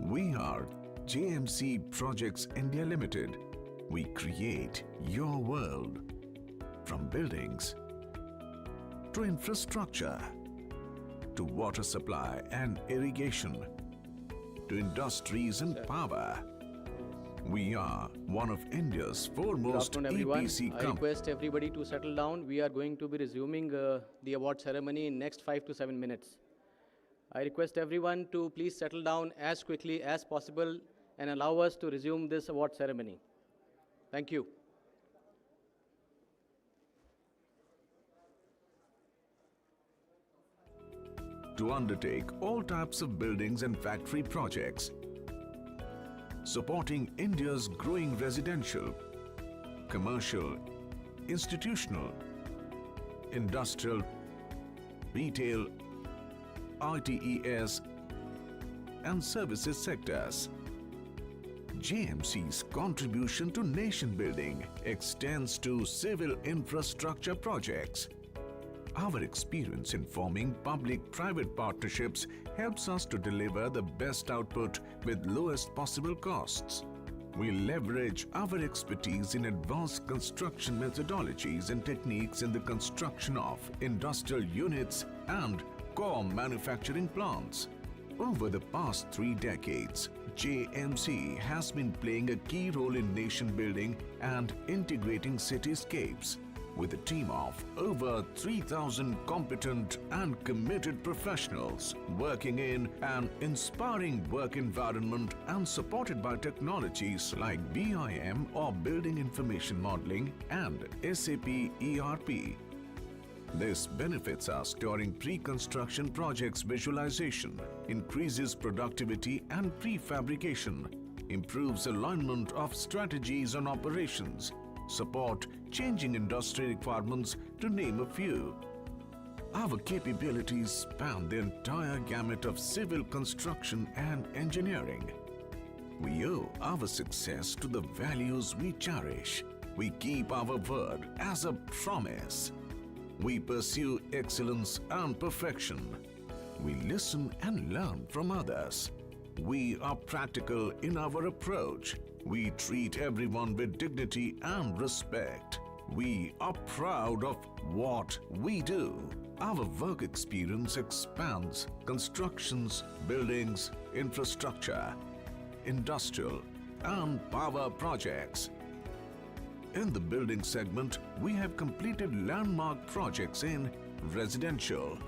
We are JMC Projects India Limited. We create your world. From buildings to infrastructure to water supply and irrigation to industries and power. We are one of India's foremost Good afternoon, everyone. EPC I request everybody to settle down. We are going to be resuming the award ceremony in next 5 to 7 minutes. I request everyone to please settle down as quickly as possible and allow us to resume this award ceremony. Thank you. To undertake all types of buildings and factory projects, supporting India's growing residential, commercial, institutional, industrial, retail, ITES and services sectors. JMC's contribution to nation building extends to civil infrastructure projects. Our experience in forming public-private partnerships helps us to deliver the best output with lowest possible costs. We leverage our expertise in advanced construction methodologies and techniques in the construction of industrial units and core manufacturing plants. Over the past 3 decades, JMC has been playing a key role in nation building and integrating cityscapes. With a team of over 3,000 competent and committed professionals working in an inspiring work environment and supported by technologies like BIM or Building Information Modeling and SAP ERP. This benefits us during pre-construction projects visualization, increases productivity and prefabrication, improves alignment of strategies and operations, support changing industry requirements, to name a few. Our capabilities span the entire gamut of civil construction and engineering. We owe our success to the values we cherish. We keep our word as a promise. We pursue excellence and perfection. We listen and learn from others. We are practical in our approach. We treat everyone with dignity and respect. We are proud of what we do. Our work experience expands constructions, buildings, infrastructure, industrial and power projects. In the building segment, we have completed landmark projects in residential,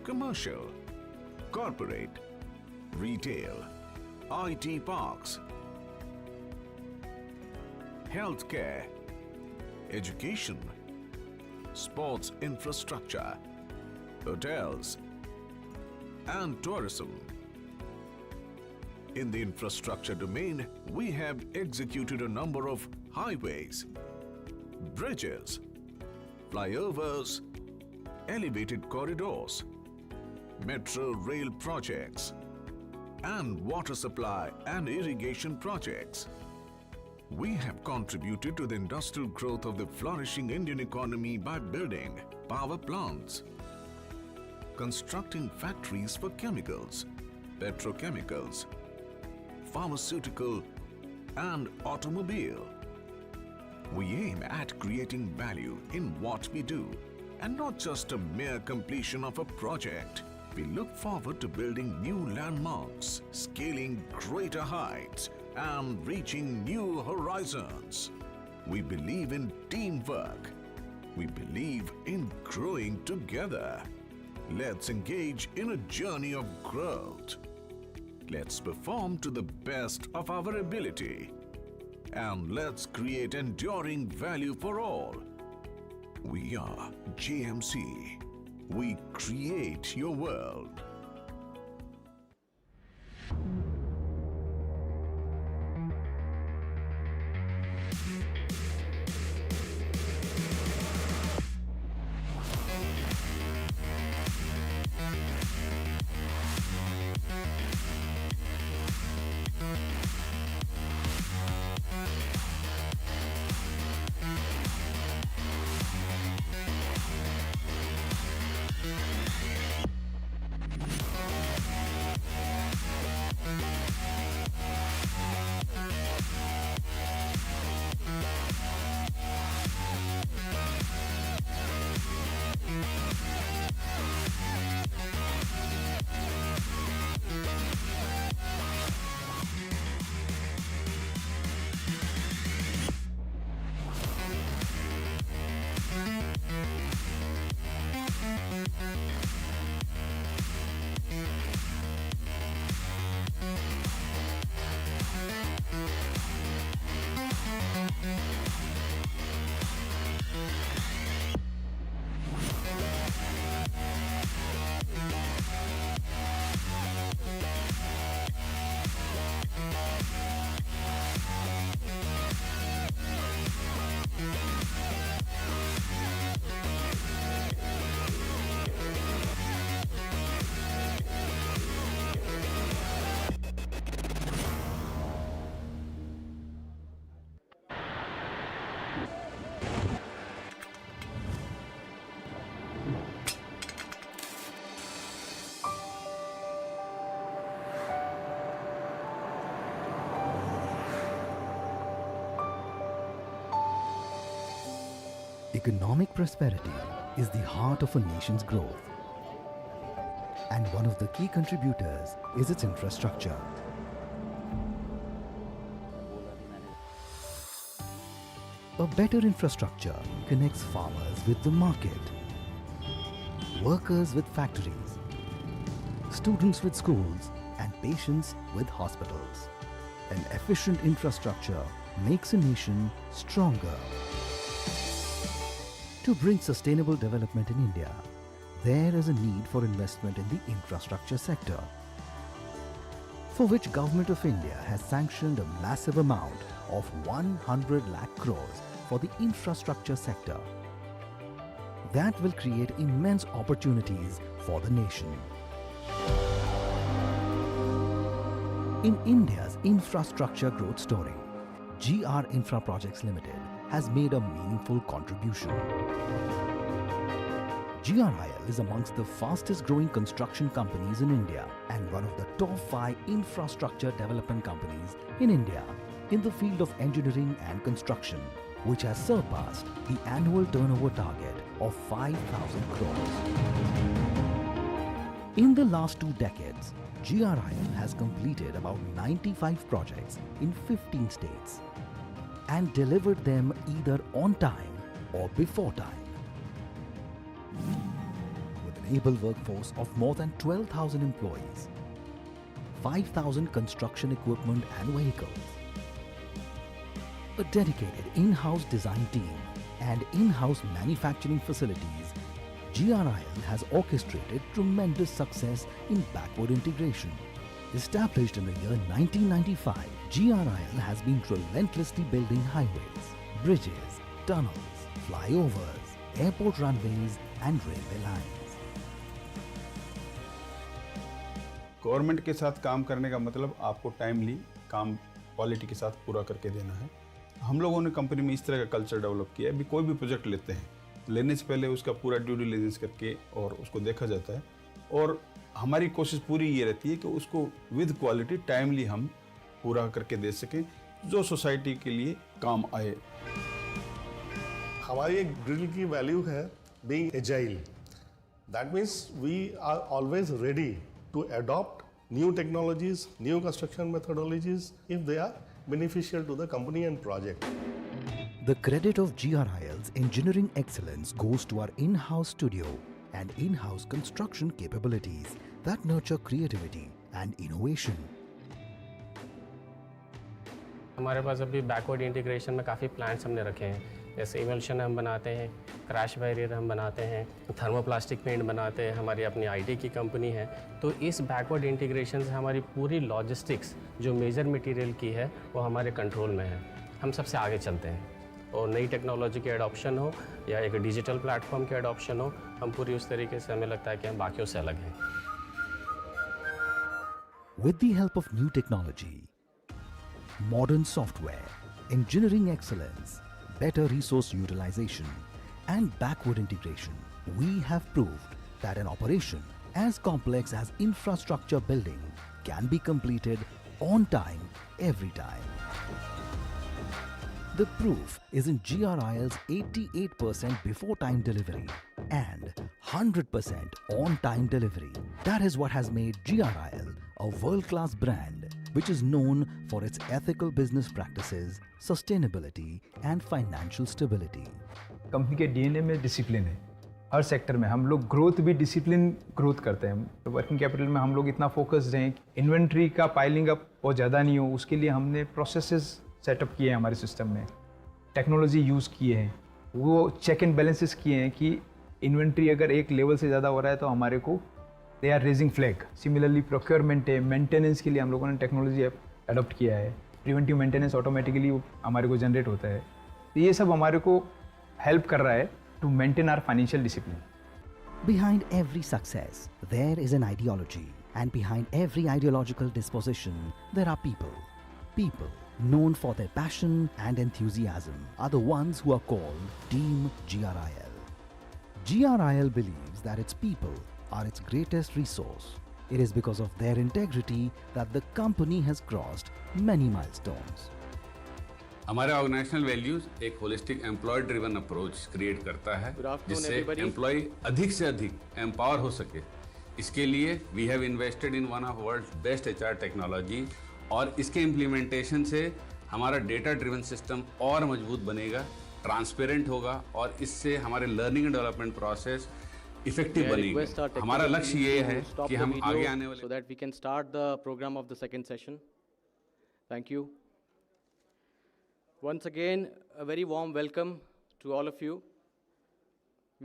commercial, corporate, retail, IT parks, healthcare, education, sports infrastructure, hotels, and tourism. In the infrastructure domain, we have executed a number of highways, bridges, flyovers, elevated corridors, metro rail projects, and water supply and irrigation projects. We have contributed to the industrial growth of the flourishing Indian economy by building power plants, constructing factories for chemicals, petrochemicals, pharmaceutical, and automobile. We aim at creating value in what we do and not just a mere completion of a project. We look forward to building new landmarks, scaling greater heights, and reaching new horizons. We believe in teamwork. We believe in growing together. Let's engage in a journey of growth. Let's perform to the best of our ability. And let's create enduring value for all. We are JMC. We create your world. Economic prosperity is the heart of a nation's growth, and one of the key contributors is its infrastructure. A better infrastructure connects farmers with the market, workers with factories, students with schools, and patients with hospitals. An efficient infrastructure makes a nation stronger. To bring sustainable development in India, there is a need for investment in the infrastructure sector, for which Government of India has sanctioned a massive amount of 100 lakh crores for the infrastructure sector. That will create immense opportunities for the nation. In India's infrastructure growth story, GR Infra Projects Limited has made a meaningful contribution. GRIL is amongst the fastest growing construction companies in India and one of the top 5 infrastructure development companies in India in the field of engineering and construction, which has surpassed the annual turnover target of 5,000 crores. In the last 2 decades, GRIL has completed about 95 projects in 15 states and delivered them either on time or before time. With an able workforce of more than 12,000 employees, 5,000 construction equipment and vehicles, a dedicated in-house design team and in-house manufacturing facilities, GRIL has orchestrated tremendous success in backward integration. Established in the year 1995, GRIL has been relentlessly building highways, bridges, tunnels, flyovers, airport runways and railway lines. Government के साथ काम करने का मतलब आपको timely काम quality के साथ पूरा करके देना है। हम लोगों ने कंपनी में इस तरह का कल्चर डेवलप किया है। अभी कोई भी प्रोजेक्ट लेते हैं, लेने से पहले उसका पूरा ड्यू डिलिजेंस करके और उसको देखा जाता है और हमारी कोशिश पूरी ये रहती है कि उसको विद क्वालिटी टाइमली हम पूरा करके दे सकें जो सोसाइटी के लिए काम आए। हमारी एक ड्रिल की वैल्यू है being agile. That means we are always ready to adopt new technologies, new construction methodologies if they are beneficial to the company and project. The credit of GRIL's engineering excellence goes to our in-house studio and in-house construction capabilities that nurture creativity and innovation. हमारे पास अभी backward integration में काफ़ी plants हमने रखे हैं, जैसे emulsion हम बनाते हैं, क्रैश बैरियर हम बनाते हैं, थर्मोप्लास्टिक पेंट बनाते हैं, हमारी अपनी आईटी की कंपनी है। तो इस बैकवर्ड इंटीग्रेशन से हमारी पूरी लॉजिस्टिक्स जो मेजर मटेरियल की है वो हमारे कंट्रोल में है। हम सबसे आगे चलते हैं और नई टेक्नोलॉजी के एडॉप्शन हो या एक डिजिटल प्लेटफॉर्म के एडॉप्शन हो, हम पूरी उस तरीके से हमें लगता है कि हम बाकियों से अलग हैं। With the help of new technology, modern software, engineering excellence, better resource utilization, and backward integration, we have proved that an operation as complex as infrastructure building can be completed on time, every time. The proof is in GRIL's 88% before time delivery and 100% on time delivery. That is what has made GRIL a world-class brand which is known for its ethical business practices, sustainability and financial stability. Company के DNA में discipline है। हर sector में हम लोग growth भी discipline growth करते हैं। Working capital में हम लोग इतना फोकस्ड हैं, इन्वेंट्री का पाइलिंग अप बहुत ज़्यादा नहीं हो, उसके लिए हमने प्रोसेसेस सेटअप किए हैं हमारे सिस्टम में, टेक्नोलॉजी यूज़ किए हैं, वो चेक एंड बैलेंसेस किए हैं कि इन्वेंट्री अगर एक लेवल से ज़्यादा हो रहा है तो हमारे को they are raising flag. Similarly procurement है, मेंटेनेंस के लिए हम लोगों ने टेक्नोलॉजी अडॉप्ट किया है, प्रिवेंटिव मेंटेनेंस ऑटोमेटिकली हमारे को जनरेट होता है। तो ये सब हमारे को हेल्प कर रहा है to maintain our financial discipline. Behind every success, there is an ideology, and behind every ideological disposition, there are people. People known for their passion and enthusiasm are the ones who are called Team GRIL. GRIL believes that its people are its greatest resource. It is because of their integrity that the company has crossed many milestones. हमारे organisational values एक holistic employee driven approach create करता है Good afternoon, जिससे everybody. Employee अधिक से अधिक empower हो सके। इसके लिए we have invested in one of world best HR technology और इसके इम्प्लीमेंटेशन से हमारा डेटा ड्रिवन सिस्टम और मजबूत बनेगा, ट्रांसपेरेंट होगा और इससे हमारे learning and development process effective बनेगा। हमारा लक्ष्य ये है कि हम आगे आने वाले so that we can start the program of the second session. Thank you. Once again, a very warm welcome to all of you.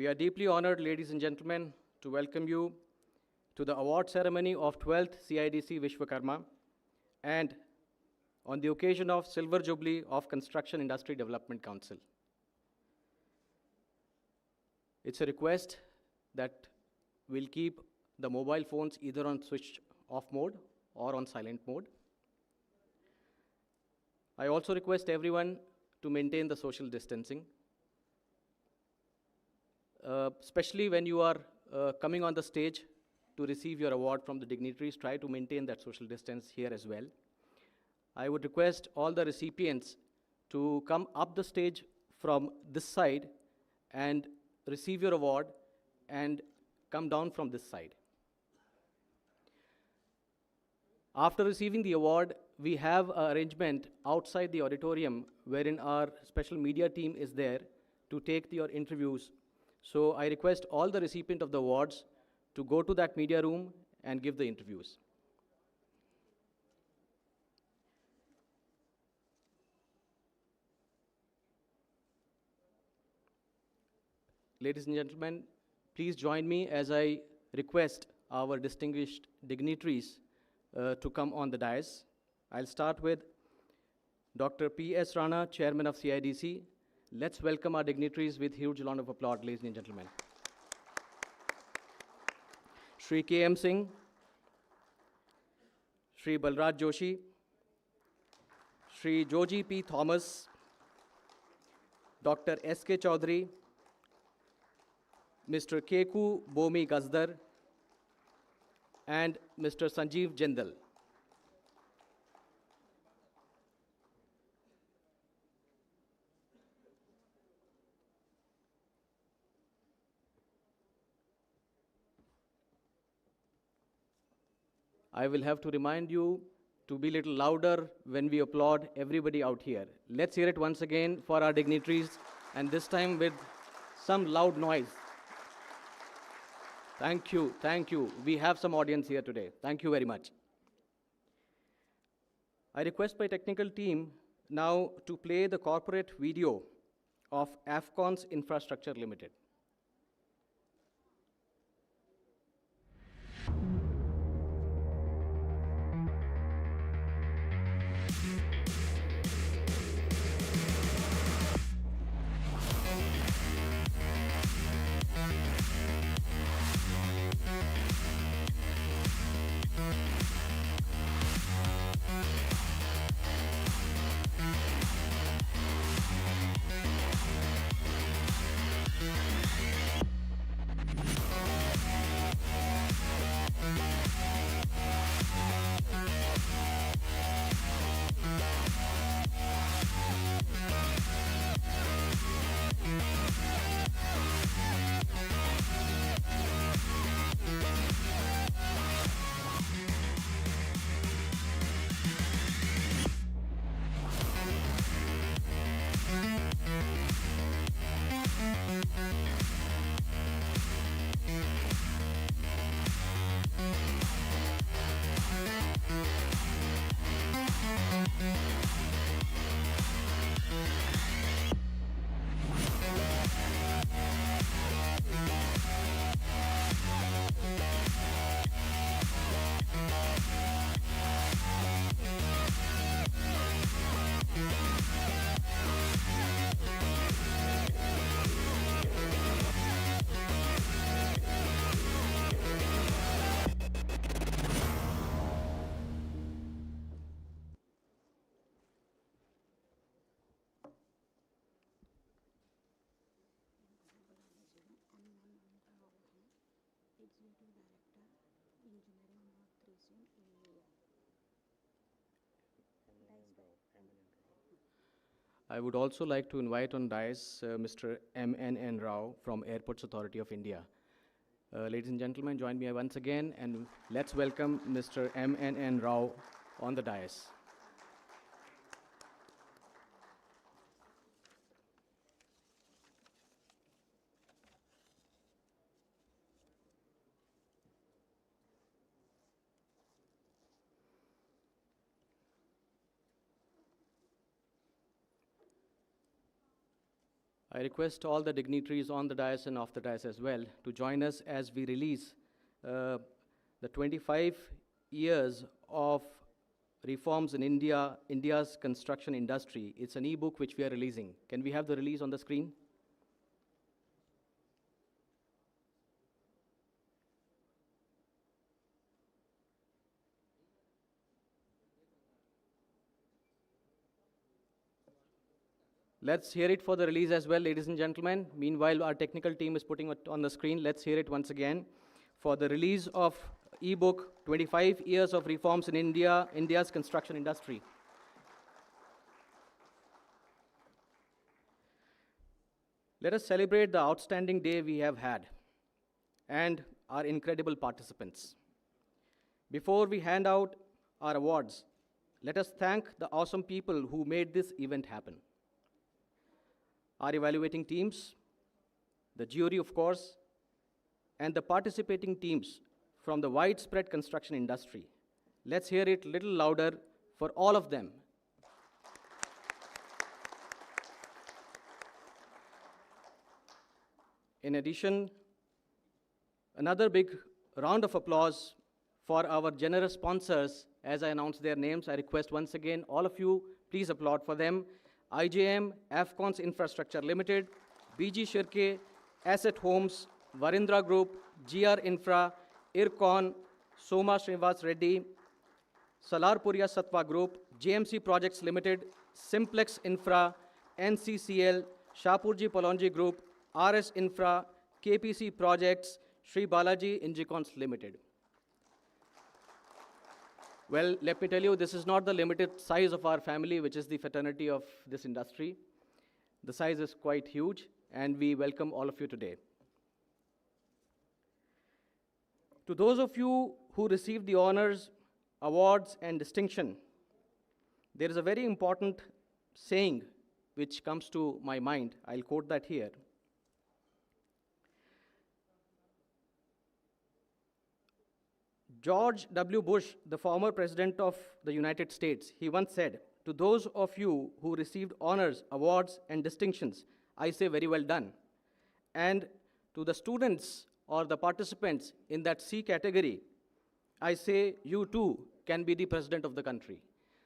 We are deeply honored, ladies and gentlemen, to welcome you to the award ceremony of 12th CIDC Vishwakarma and on the occasion of Silver Jubilee of Construction Industry Development Council. It's a request that we'll keep the mobile phones either on switch off mode or on silent mode. I also request everyone to maintain the social distancing, especially when you are coming on the stage to receive your award from the dignitaries. Try to maintain that social distance here as well. I would request all the recipients to come up the stage from this side and receive your award and come down from this side. After receiving the award, we have an arrangement outside the auditorium wherein our special media team is there to take your interviews. So I request all the recipients of the awards to go to that media room and give the interviews. Ladies and gentlemen, please join me as I request our distinguished dignitaries to come on the dais. I'll start with Dr. P.S. Rana, Chairman of CIDC. Let's welcome our dignitaries with huge round of applause, ladies and gentlemen. Shri K.M. Singh, Shri Balraj Joshi, Shri Joji P. Thomas, Dr. S.K. Chaudhary, Mr. Keku Bomi Gazdar, and Mr. Sanjeev Jindal. I will have to remind you to be a little louder when we applaud everybody out here. Let's hear it once again for our dignitaries, and this time with some loud noise. Thank you, thank you. We have some audience here today. Thank you very much. I request my technical team now to play the corporate video of Afcon's Infrastructure Limited. I would also like to invite on dais Mr. M.N.N. Rao from Airports Authority of India. Ladies and gentlemen, join me once again and let's welcome Mr. M.N.N. Rao on the dais. I request all the dignitaries on the dais and off the dais as well to join us as we release the 25 years of reforms in India's construction industry. It's an e-book which we are releasing. Can we have the release on the screen? Let's hear it for the release as well, ladies and gentlemen. Meanwhile, our technical team is putting it on the screen. Let's hear it once again for the release of e-book 25 years of reforms in India's construction industry. Let us celebrate the outstanding day we have had and our incredible participants. Before we hand out our awards, let us thank the awesome people who made this event happen. Our evaluating teams, the jury, of course, and the participating teams from the widespread construction industry. Let's hear it a little louder for all of them. In addition, another big round of applause for our generous sponsors. As I announce their names, I request once again all of you, please applaud for them. IJM, Afcons Infrastructure Limited, BG Shirke, Asset Homes, Varindra Group, GR Infra, IRCON, Soma Srinivas Reddy, Salarpuria Satwa Group, JMC Projects Limited, Simplex Infra, NCCL, Shapurji Palonji Group, RS Infra, KPC Projects, Sri Balaji Ingicons Limited. Well, let me tell you, this is not the limited size of our family, which is the fraternity of this industry. The size is quite huge, and we welcome all of you today. To those of you who received the honors, awards, and distinction, there is a very important saying which comes to my mind. I'll quote that here. George W. Bush, the former president of the United States, he once said, "To those of you who received honors, awards, and distinctions, I say very well done. And to the students or the participants in that C category, I say you too can be the president of the country."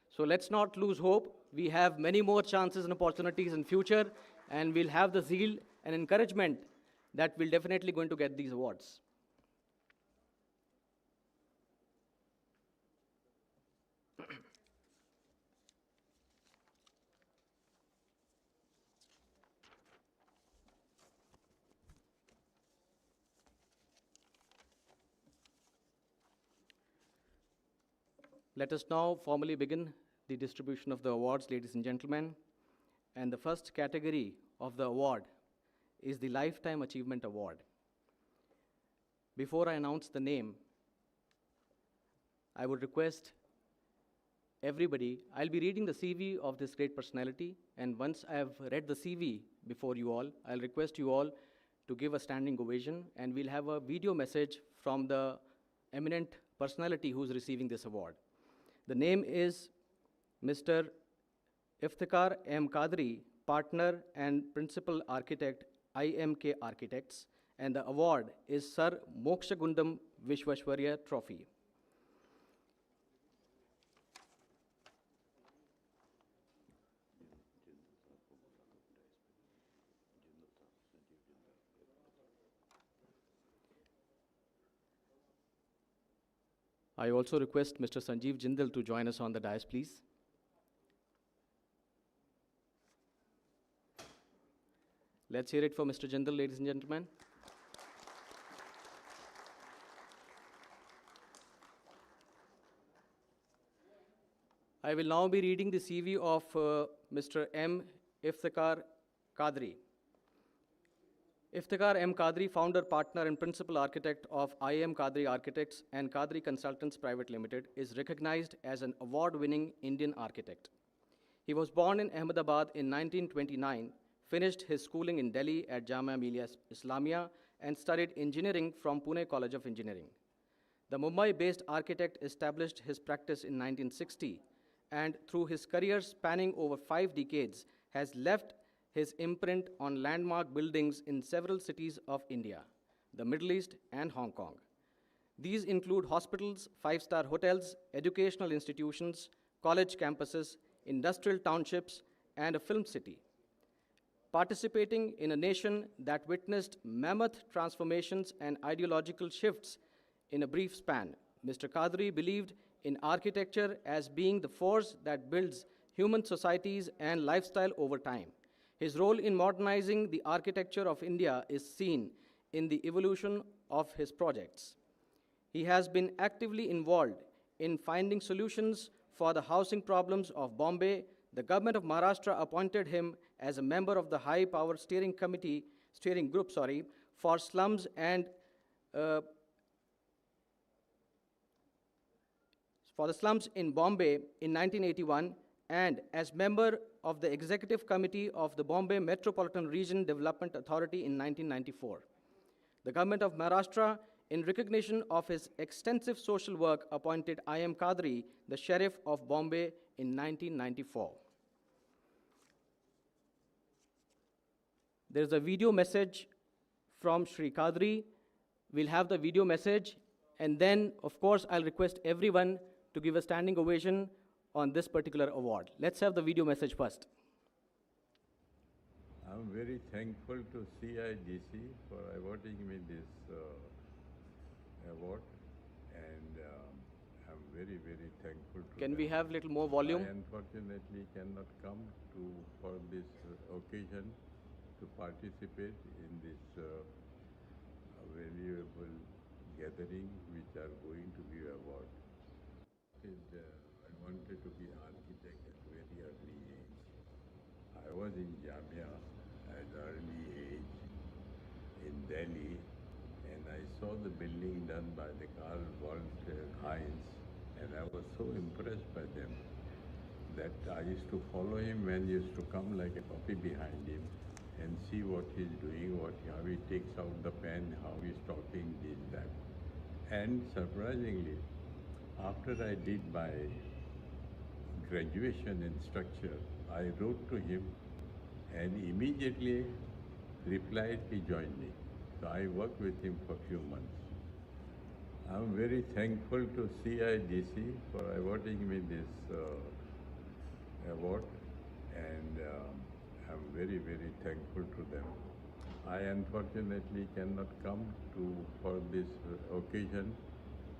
So let's not lose hope. We have many more chances and opportunities in future, and we'll have the zeal and encouragement that we're definitely going to get these awards. Let us now formally begin the distribution of the awards, ladies and gentlemen. And the first category of the award is the Lifetime Achievement Award. Before I announce the name, I would request everybody, I'll be reading the CV of this great personality, and once I have read the CV before you all, I'll request you all to give a standing ovation, and we'll have a video message from the eminent personality who's receiving this award. The name is Mr. Iftikhar M. Qadri, Partner and Principal Architect, IMK Architects, and the award is Sir Mokshagundam Vishwashwarya Trophy. I also request Mr. Sanjeev Jindal to join us on the dais, please. Let's hear it for Mr. Jindal, ladies and gentlemen. I will now be reading the CV of Mr. M. Iftikhar Qadri. Iftikhar M. Qadri, founder, partner, and principal architect of IM Qadri Architects and Qadri Consultants Private Limited, is recognized as an award-winning Indian architect. He was born in Ahmedabad in 1929, finished his schooling in Delhi at Jamia Millia Islamia, and studied engineering from Pune College of Engineering. The Mumbai-based architect established his practice in 1960, and through his career spanning over 5 decades, has left his imprint on landmark buildings in several cities of India, the Middle East, and Hong Kong. These include hospitals, 5-star hotels, educational institutions, college campuses, industrial townships, and a film city. Participating in a nation that witnessed mammoth transformations and ideological shifts in a brief span, Mr. Qadri believed in architecture as being the force that builds human societies and lifestyle over time. His role in modernizing the architecture of India is seen in the evolution of his projects. He has been actively involved in finding solutions for the housing problems of Bombay. The government of Maharashtra appointed him as a member of the High Power Steering Group for slums and for the slums in Bombay in 1981, and as member of the Executive Committee of the Bombay Metropolitan Region Development Authority in 1994. The government of Maharashtra, in recognition of his extensive social work, appointed I.M. Qadri the Sheriff of Bombay in 1994. There's a video message from Shri Qadri. We'll have the video message, and then, of course, I'll request everyone to give a standing ovation on this particular award. Let's have the video message first. I'm very thankful to CIDC for awarding me this award, and I'm very, very thankful to Can them. we have a little more volume? I unfortunately cannot come for this occasion to participate in this valuable gathering which are going to be awarded. I wanted to be architect at very early age. I was in Jamia at early age in Delhi, and I saw the building done by the Carl Walter Heinz, and I was so impressed by them that I used to follow him when he used to come like a puppy behind him and see what he's doing, how he takes out the pen, how he's talking, this, that. And surprisingly, after I did my graduation in structure, I wrote to him and immediately replied he joined me. So I worked with him for a few months. I'm very thankful to CIDC for awarding me this award, and I'm very, very thankful to them. I unfortunately cannot come for this occasion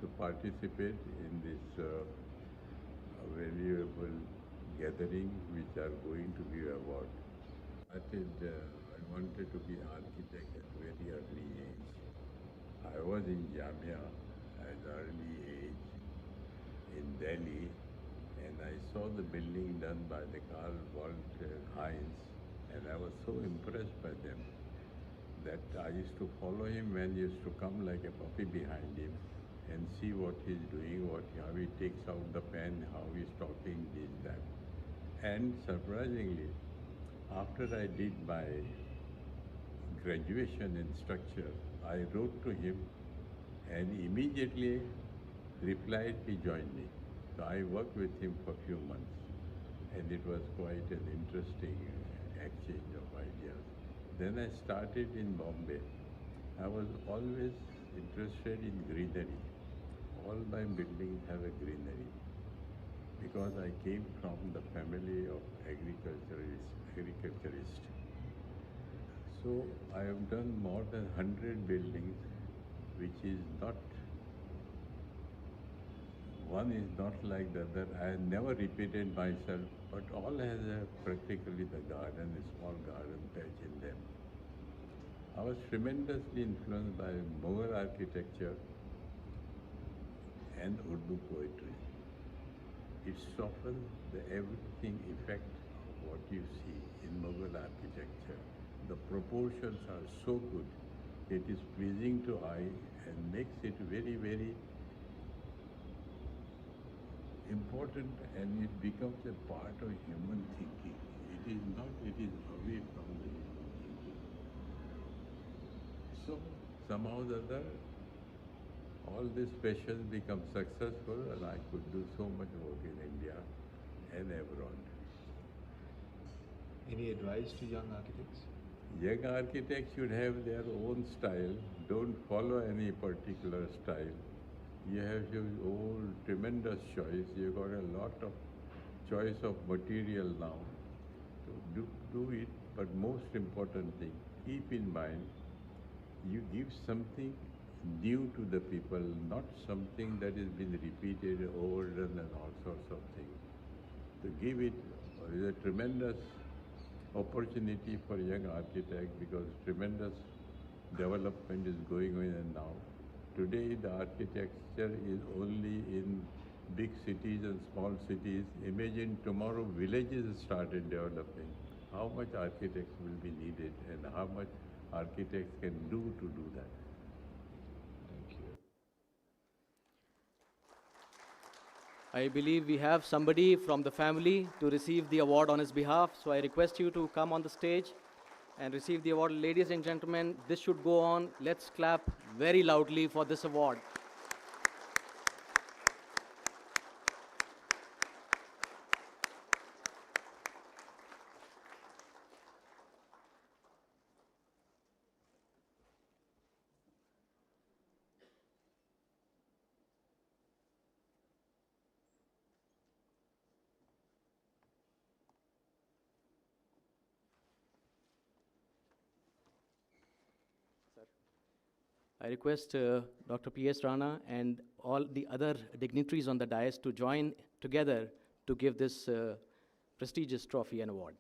to participate in this valuable gathering which are going to be awarded. I wanted to be architect at very early age. I was in Jamia at early age in Delhi, and I saw the building done by the Carl Walter Heinz, and I was so impressed by them that I used to follow him when he used to come like a puppy behind him and see what he's doing, how he takes out the pen, how he's talking, this, that. And surprisingly, after I did my graduation in structure, I wrote to him and immediately replied he joined me. So I worked with him for a few months, and it was quite an interesting exchange of ideas. Then I started in Bombay. I was always interested in greenery. All my buildings have a greenery because I came from the family of agriculturists. So I have done more than 100 buildings, which is not, one is not like the other. I never repeated myself, but all has practically the garden, a small garden patch in them. I was tremendously influenced by Mughal architecture and Urdu poetry. It softens the everything effect of what you see in Mughal architecture. The proportions are so good. It is pleasing to eye and makes it very, very important, and it becomes a part of human thinking. It is not, it is away from the human thinking. So, somehow or the other, all these passions become successful, and I could do so much work in India and abroad. Any advice to young architects? Young architects should have their own style. Don't follow any particular style. You have your own tremendous choice. You got a lot of choice of material now. So do it. But most important thing, keep in mind, you give something new to the people, not something that has been repeated, overdone, and all sorts of things. To give it is a tremendous opportunity for young architects, because tremendous development is going on now. Today the architecture is only in big cities and small cities. Imagine tomorrow villages started developing. How much architects will be needed, and how much architects can do to do that? Thank you. I believe we have somebody from the family to receive the award on his behalf. So I request you to come on the stage and receive the award. Ladies and gentlemen, this should go on. Let's clap very loudly for this award. I request Dr. P.S. Rana and all the other dignitaries on the dais to join together to give this prestigious trophy and award.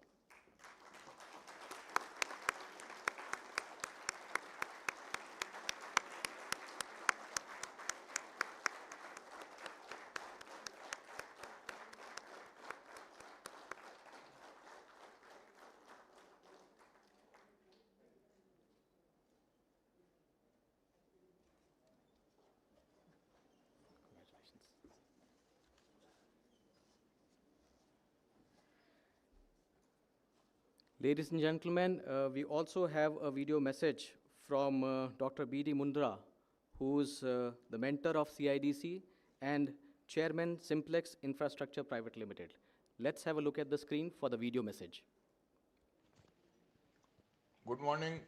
Ladies and gentlemen, we also have a video message from Dr. B.D. Mundra, who's the mentor of CIDC and Chairman Simplex Infrastructure Private Limited. Let's have a look at the screen for the video message. Good morning,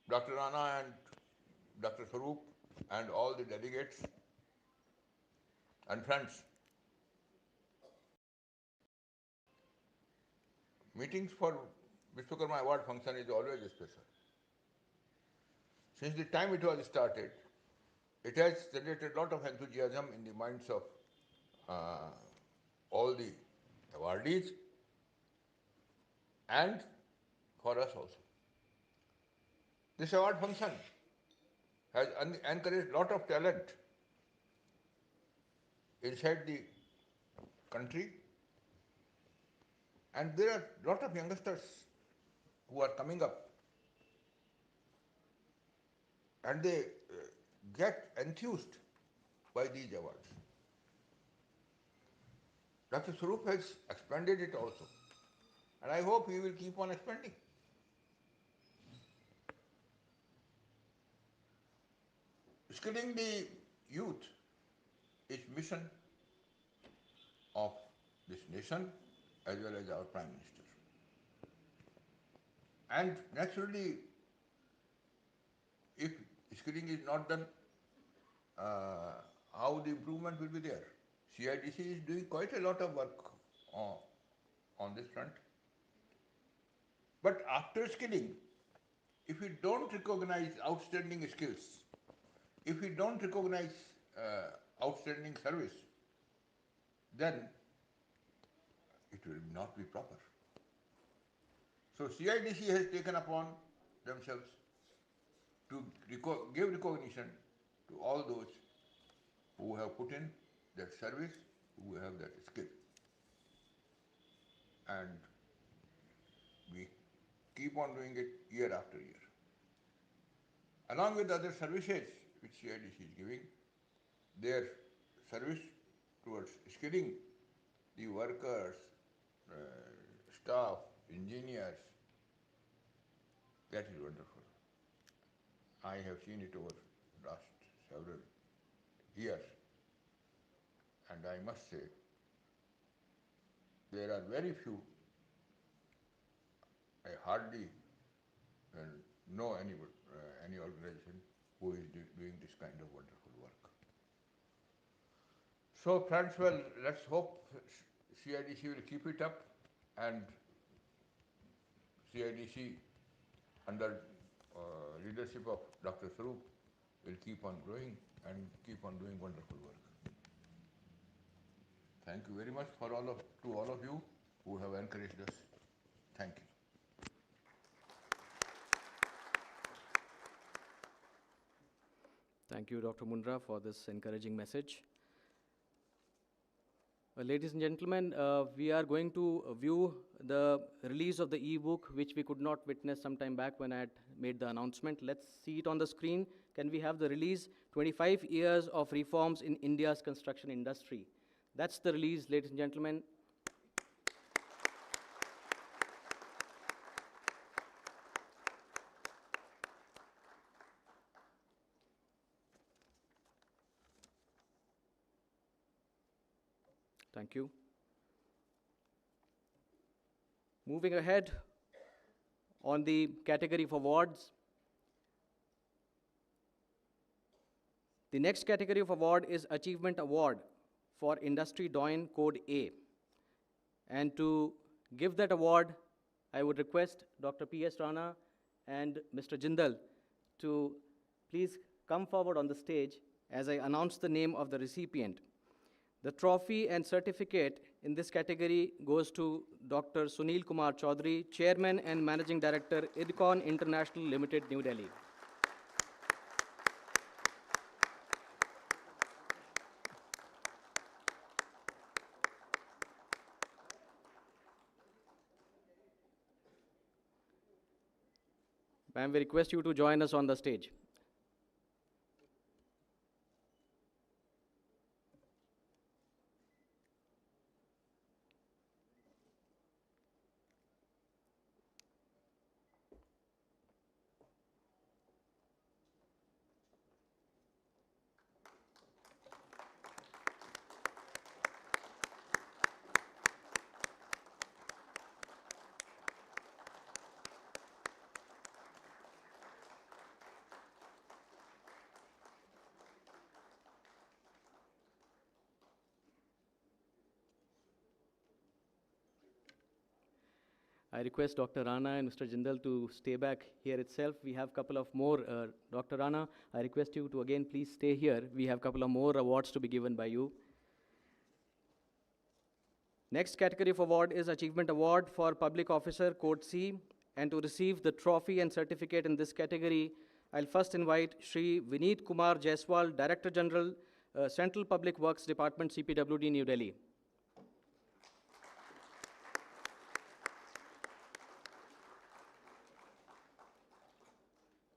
Dr. Rana and Dr. Swaroop and all the delegates and friends. Meetings for Vishwakarma Award function is always special. Since the time it was started, it has generated a lot of enthusiasm in the minds of all the awardees and for us also. This award function has encouraged a lot of talent inside the country, and there are a lot of youngsters who are coming up, and they get enthused by these awards. Dr. Swaroop has expanded it also, and I hope he will keep on expanding. Skilling the youth is mission of this nation as well as our Prime Minister. And naturally, if skilling is not done, how the improvement will be there? CIDC is doing quite a lot of work on this front. But after skilling, if we don't recognize outstanding skills, if we don't recognize outstanding service, then it will not be proper. So CIDC has taken upon themselves to give recognition to all those who have put in that service, who have that skill. And keep on doing it year after year. Along with other services which CIDC is giving, their service towards skilling the workers, staff, engineers, that is wonderful. I have seen it over last several years, and I must say, there are very few, I hardly know any organization who is doing this kind of wonderful work. So friends, well, let's hope CIDC will keep it up, and CIDC under leadership of Dr. Swaroop will keep on growing and keep on doing wonderful work. Thank you very much to all of you who have encouraged us. Thank you. Thank you, Dr. Mundra, for this encouraging message. Ladies and gentlemen, we are going to view the release of the e-book, which we could not witness some time back when I had made the announcement. Let's see it on the screen. Can we have the release? 25 years of reforms in India's construction industry. That's the release, ladies and gentlemen. Thank you. Moving ahead on the category of awards. The next category of award is Achievement Award for Industry Domain Code A. And to give that award, I would request Dr. P.S. Rana and Mr. Jindal to please come forward on the stage as I announce the name of the recipient. The trophy and certificate in this category goes to Dr. Sunil Kumar Chaudhary, Chairman and Managing Director, IDCON International Limited, New Delhi. Ma'am, we request you to join us on the stage. I request Dr. Rana and Mr. Jindal to stay back here itself. We have a couple of more. Dr. Rana, I request you to again please stay here. We have a couple of more awards to be given by you. Next category of award is Achievement Award for Public Officer, Code C. And to receive the trophy and certificate in this category, I'll first invite Shri Vineet Kumar Jaiswal, Director General, Central Public Works Department, CPWD, New Delhi.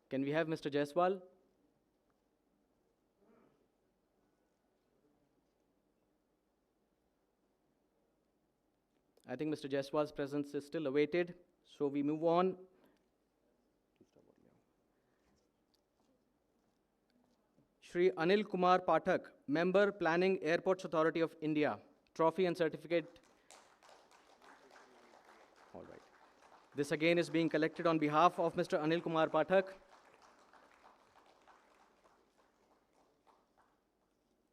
Can we have Mr. Jaiswal? I think Mr. Jaiswal's presence is still awaited, so we move on. Shri Anil Kumar Pathak, Member, Planning, Airports Authority of India, trophy and certificate. All right. This again is being collected on behalf of Mr. Anil Kumar Pathak.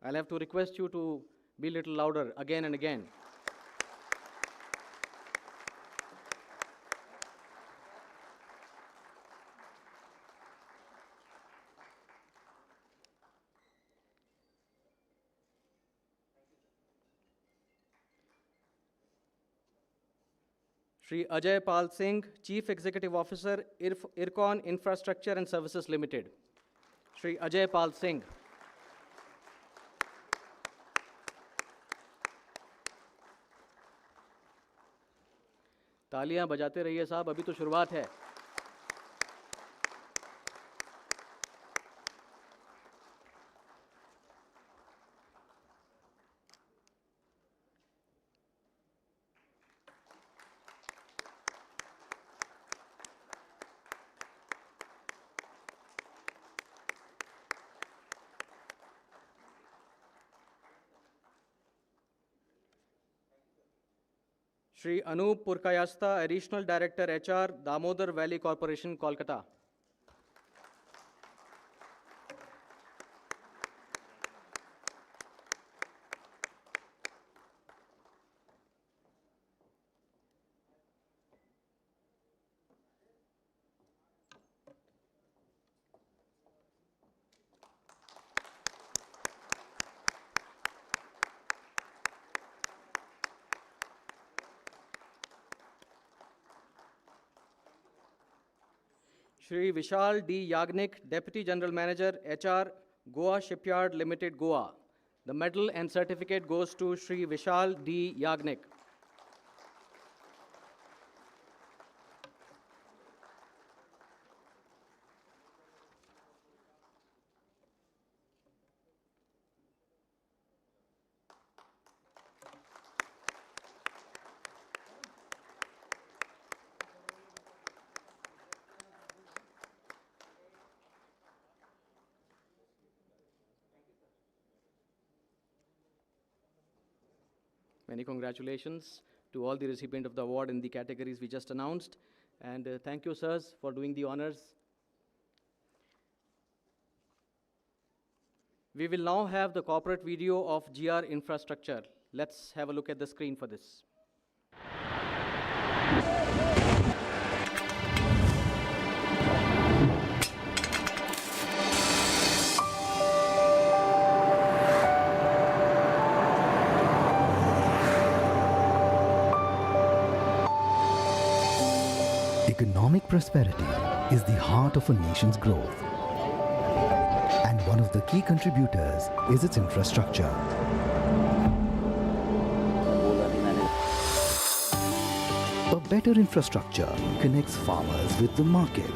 I'll have to request you to be a little louder again and again. Shri Ajay Pal Singh, Chief Executive Officer, IRCON Infrastructure and Services Limited. Shri Ajay Pal Singh. तालियां बजाते रहिए साहब, अभी तो शुरुआत है। Shri Anup Purkayastha, Additional Director HR, Damodar Valley Corporation, Kolkata. Shri Vishal D. Yagnik, Deputy General Manager, HR, Goa Shipyard Limited, Goa. The medal and certificate goes to Shri Vishal D. Yagnik. Many congratulations to all the recipients of the award in the categories we just announced. And thank you, sirs, for doing the honors. We will now have the corporate video of GR Infrastructure. Let's have a look at the screen for this. Economic prosperity is the heart of a nation's growth, and one of the key contributors is its infrastructure. A better infrastructure connects farmers with the market,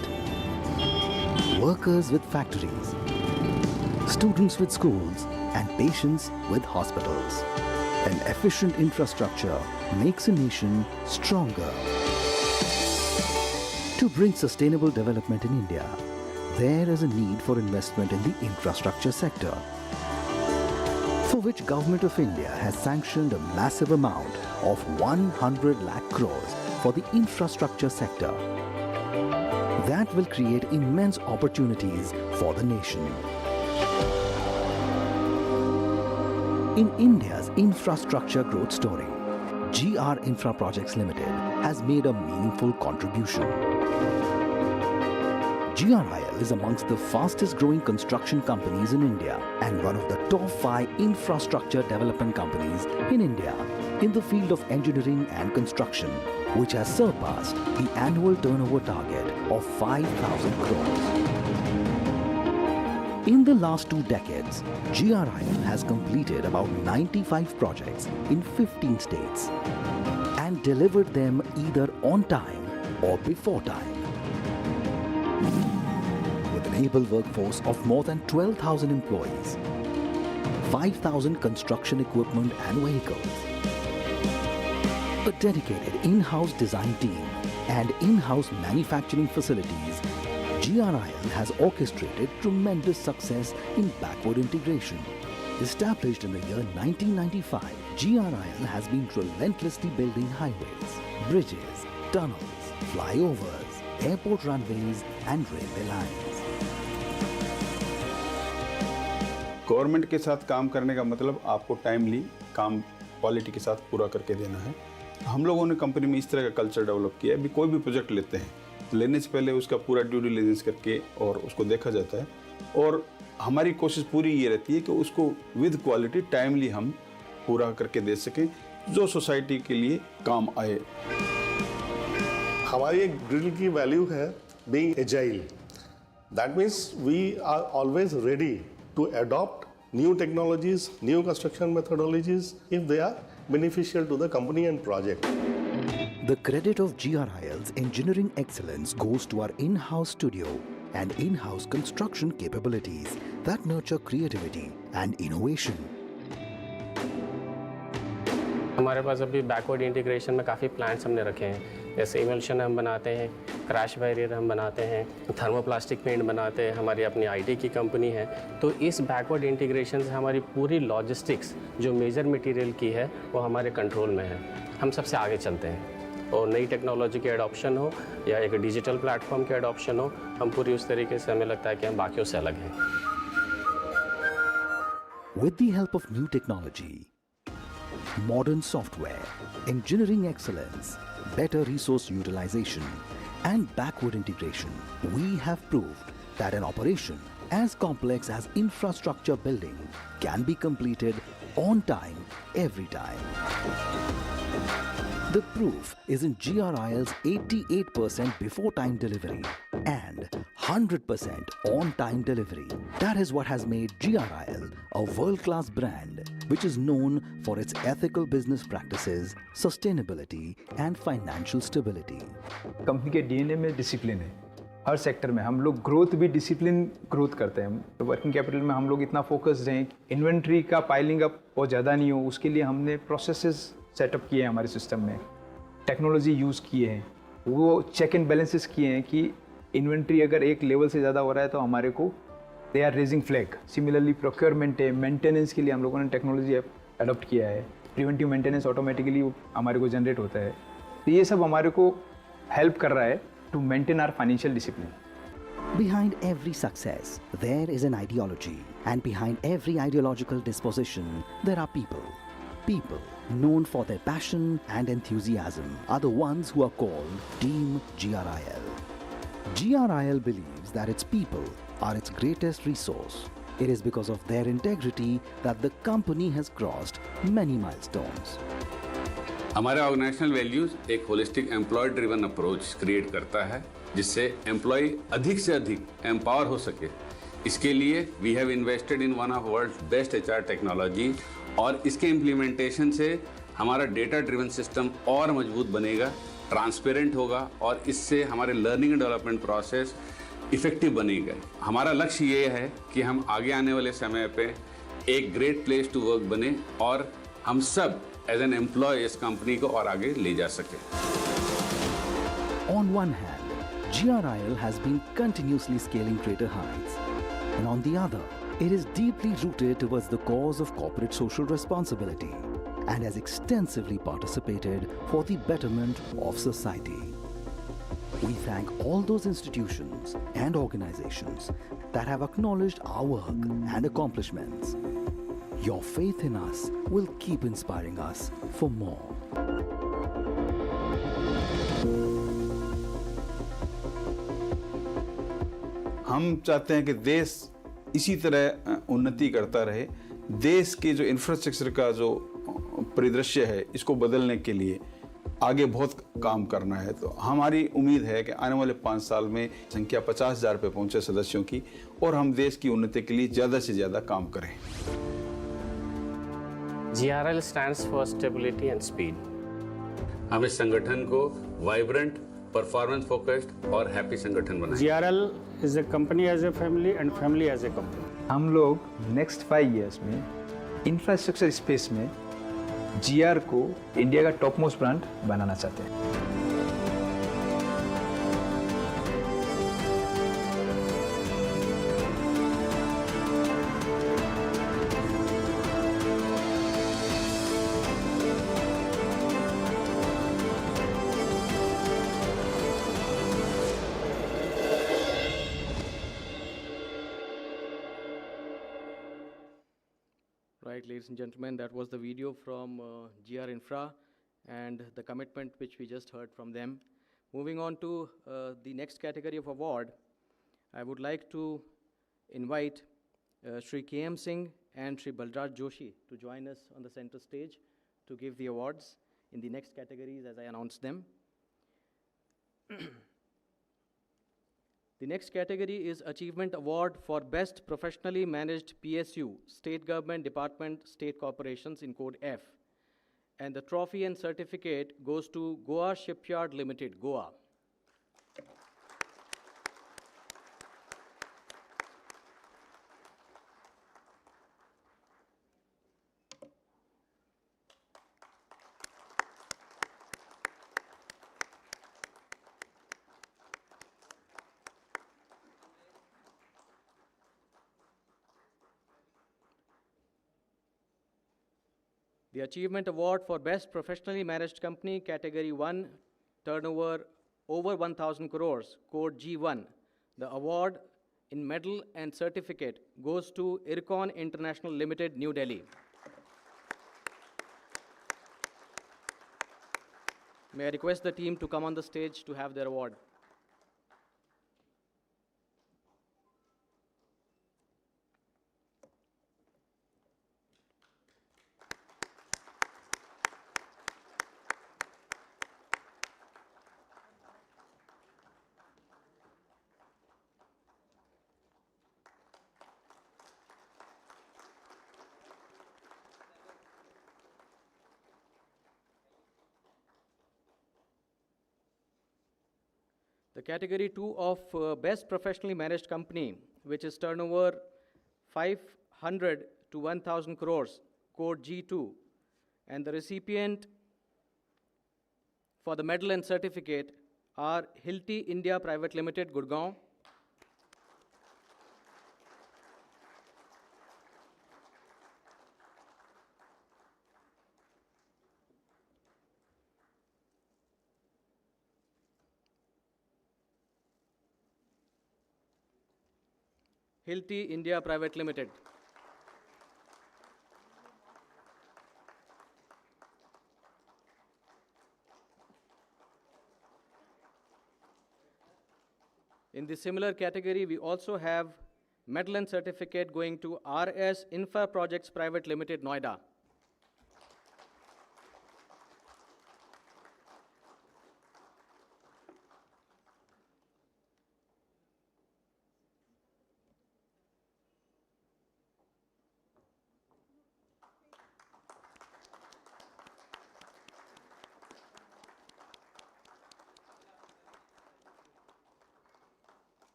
workers with factories, students with schools, and patients with hospitals. An efficient infrastructure makes a nation stronger. To bring sustainable development in India, there is a need for investment in the infrastructure sector, for which Government of India has sanctioned a massive amount of 100 lakh crores for the infrastructure sector. That will create immense opportunities for the nation. In India's infrastructure growth story, GR Infra Projects Limited has made a meaningful contribution. GRIL is amongst the fastest growing construction companies in India and one of the top 5 infrastructure development companies in India in the field of engineering and construction, which has surpassed the annual turnover target of 5,000 crores. In the last 2 decades, GRIL has completed about 95 projects in 15 states and delivered them either on time or before time. With an able workforce of more than 12,000 employees, 5,000 construction equipment and vehicles, a dedicated in-house design team and in-house manufacturing facilities, GRIL has orchestrated tremendous success in backward integration. Established in the year 1995, GRIL has been relentlessly building highways, bridges, tunnels, flyovers, airport runways and railway lines. Government के साथ काम करने का मतलब आपको timely काम quality के साथ पूरा करके देना है। हम लोगों ने कंपनी में इस तरह का कल्चर डेवलप किया है। अभी कोई भी प्रोजेक्ट लेते हैं, लेने से पहले उसका पूरा ड्यू डिलिजेंस करके और उसको देखा जाता है और हमारी कोशिश पूरी ये रहती है कि उसको विद क्वालिटी टाइमली हम पूरा करके दे सकें जो सोसाइटी के लिए काम आए। हमारी एक ड्रिल की वैल्यू है being agile. That means we are always ready to adopt new technologies, new construction methodologies if they are beneficial to the company and project. The credit of GRIL's engineering excellence goes to our in-house studio and in-house construction capabilities that nurture creativity and innovation. हमारे पास अभी backward integration में काफ़ी plants हमने रखे हैं, जैसे emulsion हम बनाते हैं, क्रैश बैरियर हम बनाते हैं, थर्मोप्लास्टिक पेंट बनाते हैं, हमारी अपनी आईटी की कंपनी है। तो इस बैकवर्ड इंटीग्रेशन से हमारी पूरी लॉजिस्टिक्स जो मेजर मटेरियल की है वो हमारे कंट्रोल में है। हम सबसे आगे चलते हैं और नई टेक्नोलॉजी के एडॉप्शन हो या एक डिजिटल प्लेटफॉर्म के एडॉप्शन हो, हम पूरी उस तरीके से हमें लगता है कि हम बाकियों से अलग हैं। With the help of new technology, modern software, engineering excellence, better resource utilization, and backward integration, we have proved that an operation as complex as infrastructure building can be completed on time, every time. The proof is in GRIL's 88% before time delivery and 100% on time delivery. That is what has made GRIL a world-class brand which is known for its ethical business practices, sustainability and financial stability. Company के DNA में discipline है। हर sector में हम लोग growth भी discipline growth करते हैं। तो वर्किंग कैपिटल में हम लोग इतना फोकस्ड हैं, इन्वेंट्री का पाइलिंग अप बहुत ज़्यादा नहीं हो, उसके लिए हमने प्रोसेसेस सेटअप किए हैं हमारे सिस्टम में, टेक्नोलॉजी यूज़ किए हैं, वो चेक एंड बैलेंसेस किए हैं कि इन्वेंट्री अगर एक लेवल से ज़्यादा हो रहा है तो हमारे को they are raising flag. Similarly procurement है, मेंटेनेंस के लिए हम लोगों ने टेक्नोलॉजी अडॉप्ट किया है, प्रिवेंटिव मेंटेनेंस ऑटोमेटिकली हमारे को जनरेट होता है। तो ये सब हमारे को हेल्प कर रहा है to maintain our financial discipline. Behind every success, there is an ideology. And behind every ideological disposition, there are people. People known for their passion and enthusiasm are the ones who are called Team GRIL. GRIL believes that its people are its greatest resource. It is because of their integrity that the company has crossed many milestones. हमारे organisational values एक holistic employee driven approach create करता है जिससे employ अधिक से अधिक empower हो सके। इसके लिए we have invested in one of world best HR technology और इसके इम्प्लीमेंटेशन से हमारा डेटा ड्रिवन सिस्टम और मजबूत बनेगा, ट्रांसपेरेंट होगा और इससे हमारे learning and development process effective बनेगा। हमारा लक्ष्य ये है कि हम आगे आने वाले समय पे एक ग्रेट प्लेस टू वर्क बने और हम सब एज एन एम्प्लॉय इस कंपनी को और आगे ले जा सके। On one hand, GRIL has been continuously scaling greater heights. And on the other, it is deeply rooted towards the cause of corporate social responsibility and has extensively participated for the betterment of society. We thank all those institutions and organizations that have acknowledged our work and accomplishments. Your faith in us will keep inspiring us for more. हम चाहते हैं कि देश इसी तरह उन्नति करता रहे। देश के जो इंफ्रास्ट्रक्चर का जो परिदृश्य है इसको बदलने के लिए आगे बहुत काम करना है। तो हमारी उम्मीद है कि आने वाले 5 साल में संख्या 50,000 पे पहुंचे सदस्यों की और हम देश की उन्नति के लिए ज़्यादा से ज़्यादा काम करें। GRIL stands for stability and speed. हम इस संगठन को वाइब्रेंट, परफॉर्मेंस फोकस्ड और हैप्पी संगठन बनाएं। GRIL is a company as a family and family as a company. हम लोग नेक्स्ट 5 इयर्स में इंफ्रास्ट्रक्चर स्पेस में GR को इंडिया का टॉप मोस्ट ब्रांड बनाना चाहते हैं। Right, ladies and gentlemen, that was the video from GR Infra and the commitment which we just heard from them. Moving on to the next category of award, I would like to invite Shri KM Singh and Shri Balraj Joshi to join us on the center stage to give the awards in the next categories as I announced them. The next category is Achievement Award for Best Professionally Managed PSU, State Government Department, State Corporations in Code F. And the trophy and certificate goes to Goa Shipyard Limited, Goa. The Achievement Award for Best Professionally Managed Company, Category 1, turnover over 1,000 crores, code G1. The award in medal and certificate goes to Ircon International Limited, New Delhi. May I request the team to come on the stage to have their award. The category 2 of Best Professionally Managed Company, which is turnover 500 to 1,000 crores, code G2, and the recipient for the medal and certificate are Hilti India Private Limited, Gurgaon, Hilti India Private Limited. In the similar category, we also have medal and certificate going to RS Infra Projects Private Limited, Noida.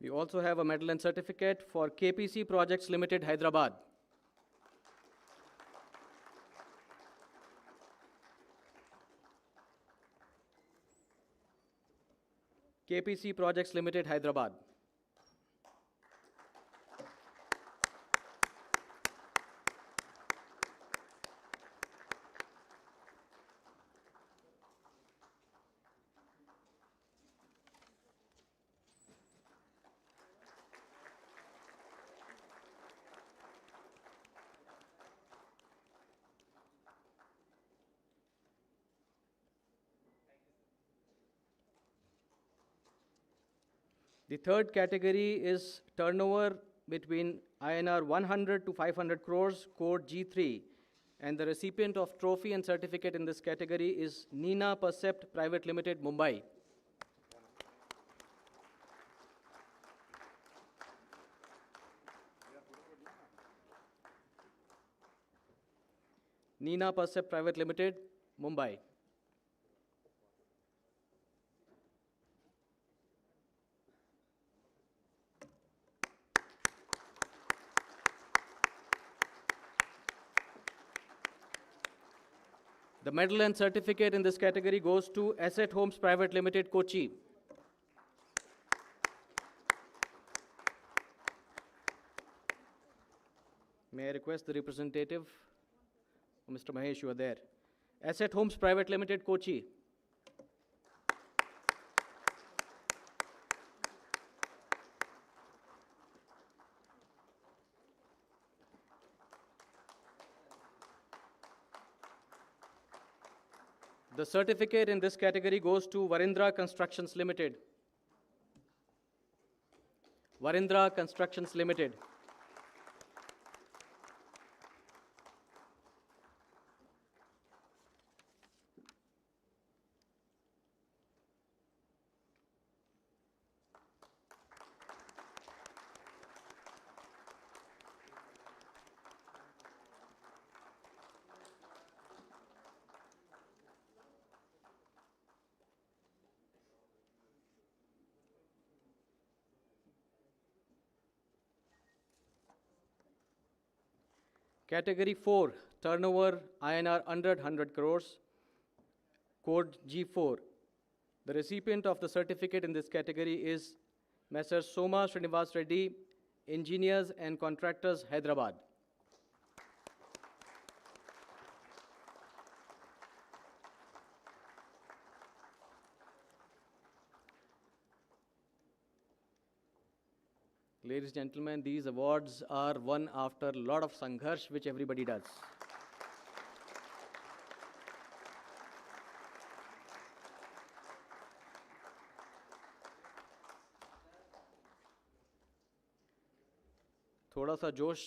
We also have a medal and certificate for KPC Projects Limited, Hyderabad. KPC Projects Limited, Hyderabad. The third category is turnover between INR 100 to 500 crores, code G3. And the recipient of trophy and certificate in this category is Nina Percept Private Limited, Mumbai. Nina Percept Private Limited, Mumbai. The medal and certificate in this category goes to Asset Homes Private Limited, Kochi. May I request the representative, Mr. Mahesh, you are there. Asset Homes Private Limited, Kochi. The certificate in this category goes to Varindra Constructions Limited. Varindra Constructions Limited. Category 4, turnover INR under 100 crores, code G4. The recipient of the certificate in this category is Messrs. Soma Srinivas Reddy, Engineers and Contractors, Hyderabad. Ladies and gentlemen, these awards are won after a lot of sangharsh, which everybody does. थोड़ा सा जोश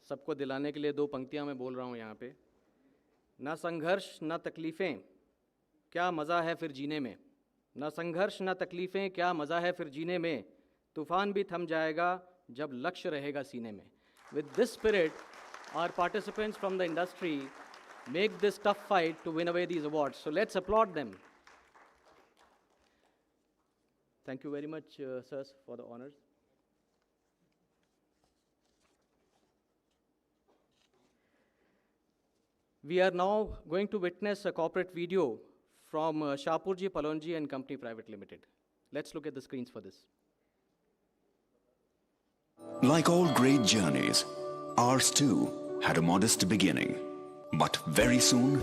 सबको दिलाने के लिए दो पंक्तियां मैं बोल रहा हूं यहाँ पे। ना संघर्ष ना तकलीफ़ें, क्या मज़ा है फिर जीने में। ना संघर्ष ना तकलीफ़ें, क्या मज़ा है फिर जीने में। तूफान भी थम जाएगा जब लक्ष्य रहेगा सीने में. With this spirit, our participants from the industry make this tough fight to win away these awards. So let's applaud them. Thank you very much, sirs, for the honors. We are now going to witness a corporate video from Shapurji Palonji and Company Private Limited. Let's look at the screens for this. Like all great journeys, ours too had a modest beginning. But very soon,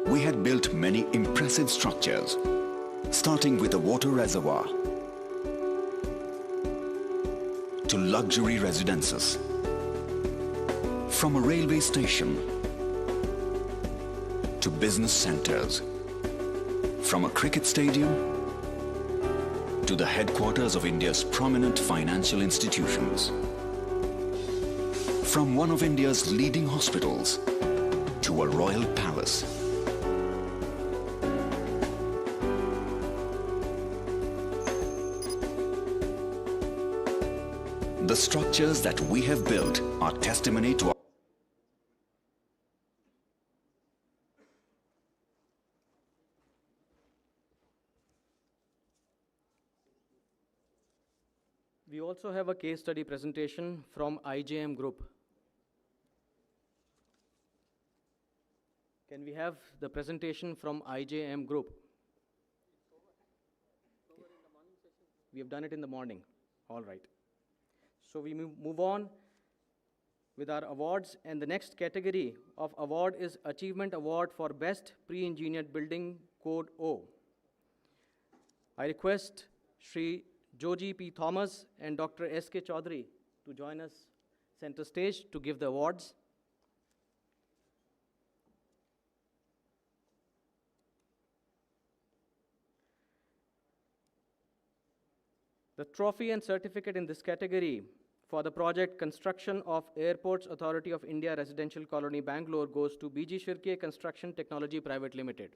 we had built many impressive structures, starting with a water reservoir to luxury residences, from a railway station to business centers, from a cricket stadium to the headquarters of India's prominent financial institutions, from one of India's leading hospitals to a royal palace. The structures that we have built are testimony to our We also have a case study presentation from IJM Group. Can we have the presentation from IJM Group? We have done it in the morning. All right. So we move on with our awards, and the next category of award is Achievement Award for Best Pre-Engineered Building, Code O. I request Shri Joji P. Thomas and Dr. S.K. Chaudhary to join us center stage to give the awards. The trophy and certificate in this category for the project Construction of Airports Authority of India Residential Colony, Bangalore goes to BG Shirke Construction Technology Private Limited.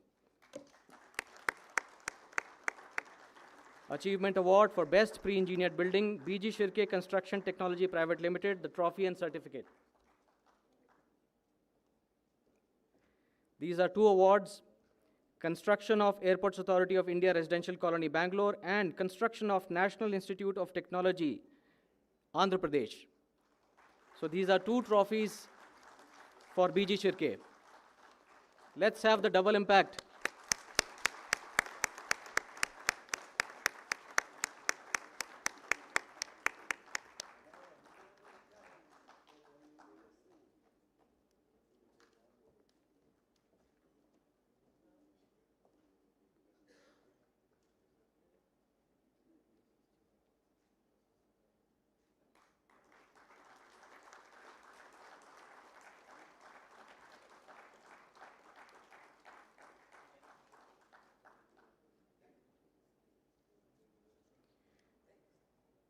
Achievement Award for Best Pre-Engineered Building, BG Shirke Construction Technology Private Limited, the trophy and certificate. These are two awards: Construction of Airports Authority of India Residential Colony, Bangalore, and Construction of National Institute of Technology, Andhra Pradesh. So these are two trophies for BG Shirke. Let's have the double impact.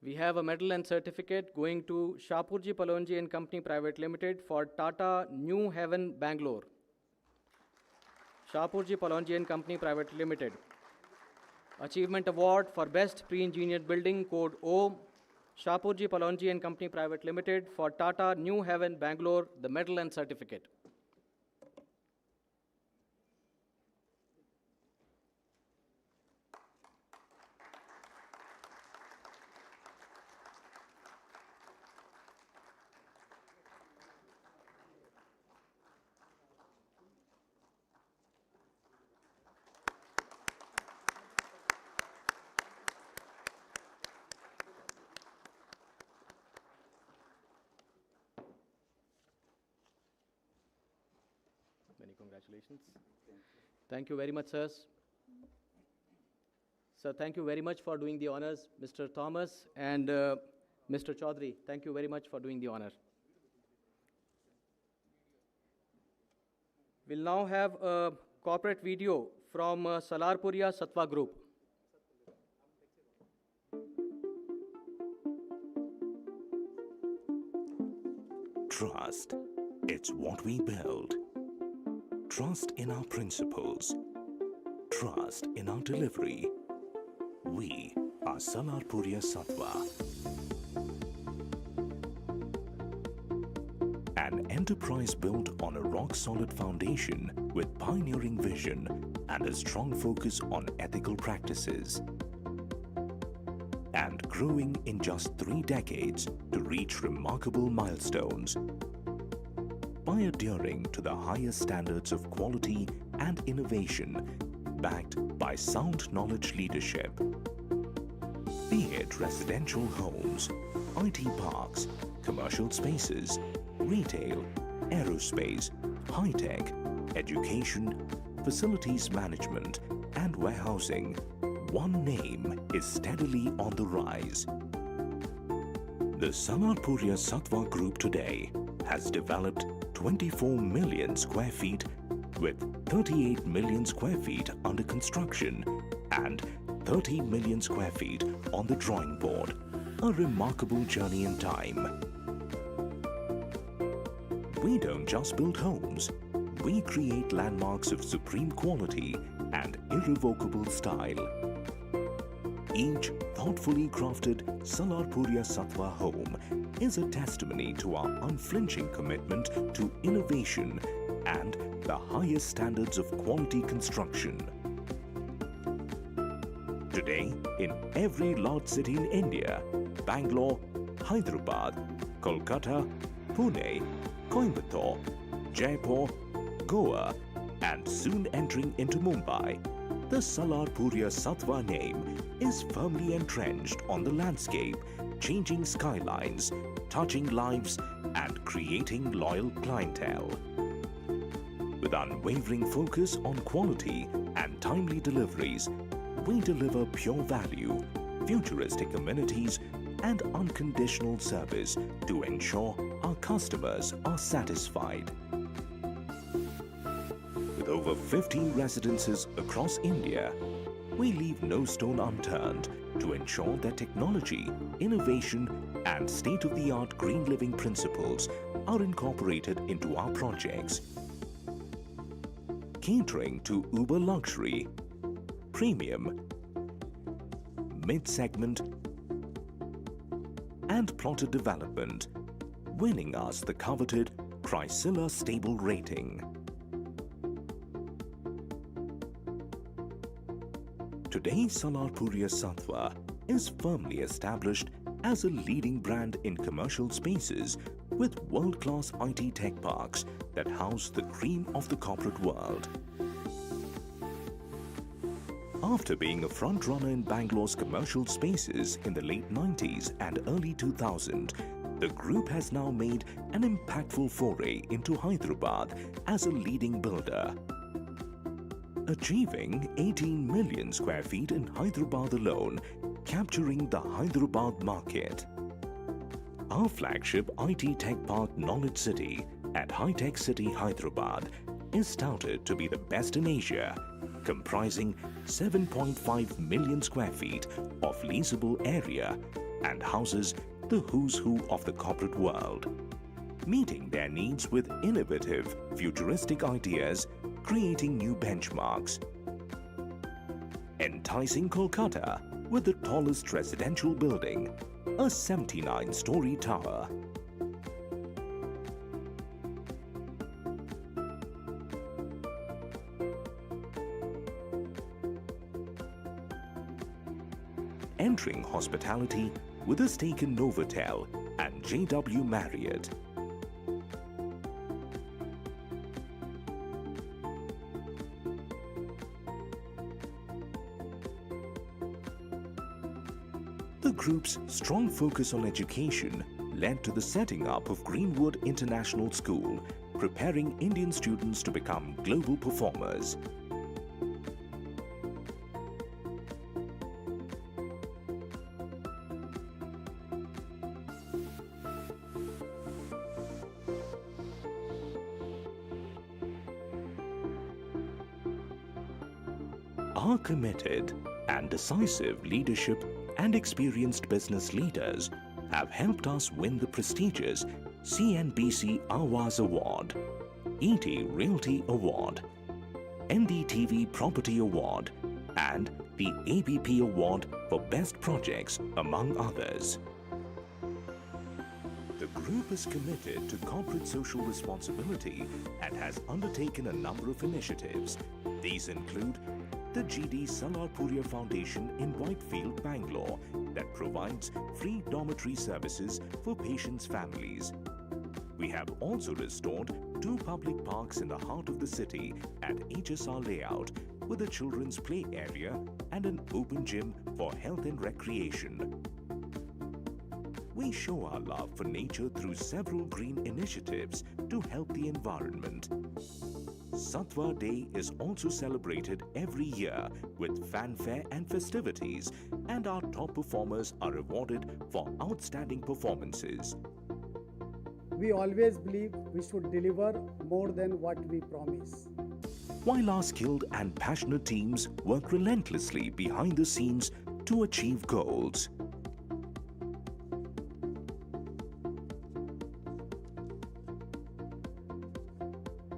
We have a medal and certificate going to Shapurji Palonji and Company Private Limited for Tata New Haven, Bangalore. Shapurji Palonji and Company Private Limited. Achievement Award for Best Pre-Engineered Building, Code O. Shapurji Palonji and Company Private Limited for Tata New Haven, Bangalore, the medal and certificate. congratulations. Thank you very much, sirs. Sir, thank you very much for doing the honors, Mr. Thomas and Mr. Chaudhary. Thank you very much for doing the honor. We'll now have a corporate video from Salarpuria Sattva Group. Trust, it's what we build. Trust in our principles. Trust in our delivery. We are Salarpuria Sattva. An enterprise built on a rock-solid foundation with pioneering vision and a strong focus on ethical practices. And growing in just 3 decades to reach remarkable milestones. By adhering to the highest standards of quality and innovation, backed by sound knowledge leadership. Be it residential homes, IT parks, commercial spaces, retail, aerospace, high-tech, education, facilities management, and warehousing, one name is steadily on the rise. The Salarpuria Sattva Group today has developed 24 million square feet with 38 million square feet under construction and 30 million square feet on the drawing board. A remarkable journey in time. We don't just build homes, we create landmarks of supreme quality and irrevocable style. Each thoughtfully crafted Salarpuria Sattva home is a testimony to our unflinching commitment to innovation and the highest standards of quality construction. Today, in every large city in India, Bangalore, Hyderabad, Kolkata, Pune, Coimbatore, Jaipur, Goa, and soon entering into Mumbai, the Salarpuria Sattva name is firmly entrenched on the landscape, changing skylines, touching lives, and creating loyal clientele. With unwavering focus on quality and timely deliveries, we deliver pure value, futuristic amenities, and unconditional service to ensure our customers are satisfied. With over 50 residences across India, we leave no stone unturned to ensure that technology, innovation, and state-of-the-art green living principles are incorporated into our projects. Catering to uber luxury, premium, mid-segment, and plotted development, winning us the coveted Chrysler Stable rating. Today, Salarpuria Sattva is firmly established as a leading brand in commercial spaces with world-class IT tech parks that house the cream of the corporate world. After being a front-runner in Bangalore's commercial spaces in the late 90s and early 2000s, the group has now made an impactful foray into Hyderabad as a leading builder. Achieving 18 million square feet in Hyderabad alone, capturing the Hyderabad market. Our flagship IT Tech Park Knowledge City at High Tech City, Hyderabad is touted to be the best in Asia, comprising 7.5 million square feet of leasable area and houses the who's who of the corporate world, meeting their needs with innovative, futuristic ideas, creating new benchmarks. Enticing Kolkata with the tallest residential building, a 79-story tower. Entering hospitality with a stake in Novotel and JW Marriott. The group's strong focus on education led to the setting up of Greenwood International School, preparing Indian students to become global performers. Our committed and decisive leadership and experienced business leaders have helped us win the prestigious CNBC Awaaz Award, ET Realty Award, NDTV Property Award, and the ABP Award for Best Projects, among others. The group is committed to corporate social responsibility and has undertaken a number of initiatives. These include the GD Salarpuria Foundation in Whitefield, Bangalore, that provides free dormitory services for patients' families. We have also restored 2 public parks in the heart of the city at HSR Layout with a children's play area and an open gym for health and recreation. We show our love for nature through several green initiatives to help the environment. Sattva Day is also celebrated every year with fanfare and festivities, and our top performers are rewarded for outstanding performances. We always believe we should deliver more than what we promise. While our skilled and passionate teams work relentlessly behind the scenes to achieve goals.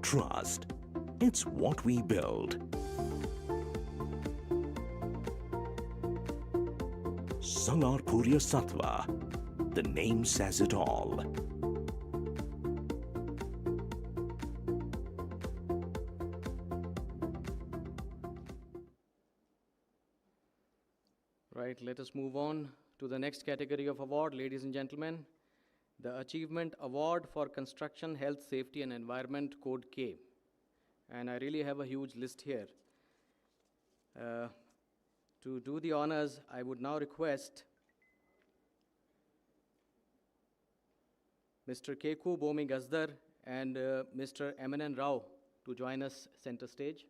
Trust. It's what we build. Salarpuria Sattva. The name says it all. Right, let us move on to the next category of award, ladies and gentlemen. The Achievement Award for Construction, Health, Safety and Environment, Code K. And I really have a huge list here. To do the honors, I would now request Mr. Keku Bomi Gazdar and Mr. Emanan Rao to join us center stage.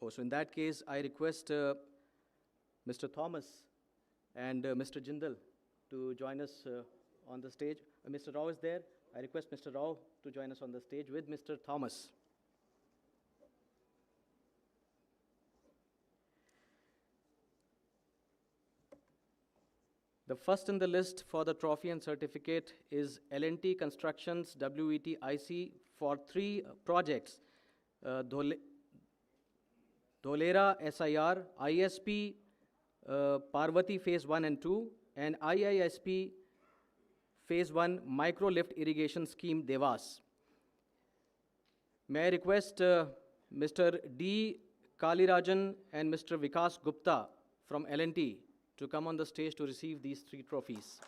Oh, so in that case, I request Mr. Thomas and Mr. Jindal to join us on the stage. Mr. Rao is there. I request Mr. Rao to join us on the stage with Mr. Thomas. The first in the list for the trophy and certificate is L&T Constructions WETIC for 3 projects. Dholera SIR, ISP Parvati Phase 1 and 2, and IISP Phase 1 Micro Lift Irrigation Scheme Devas. May I request Mr. D. Kalirajan and Mr. Vikas Gupta from L&T to come on the stage to receive these 3 trophies.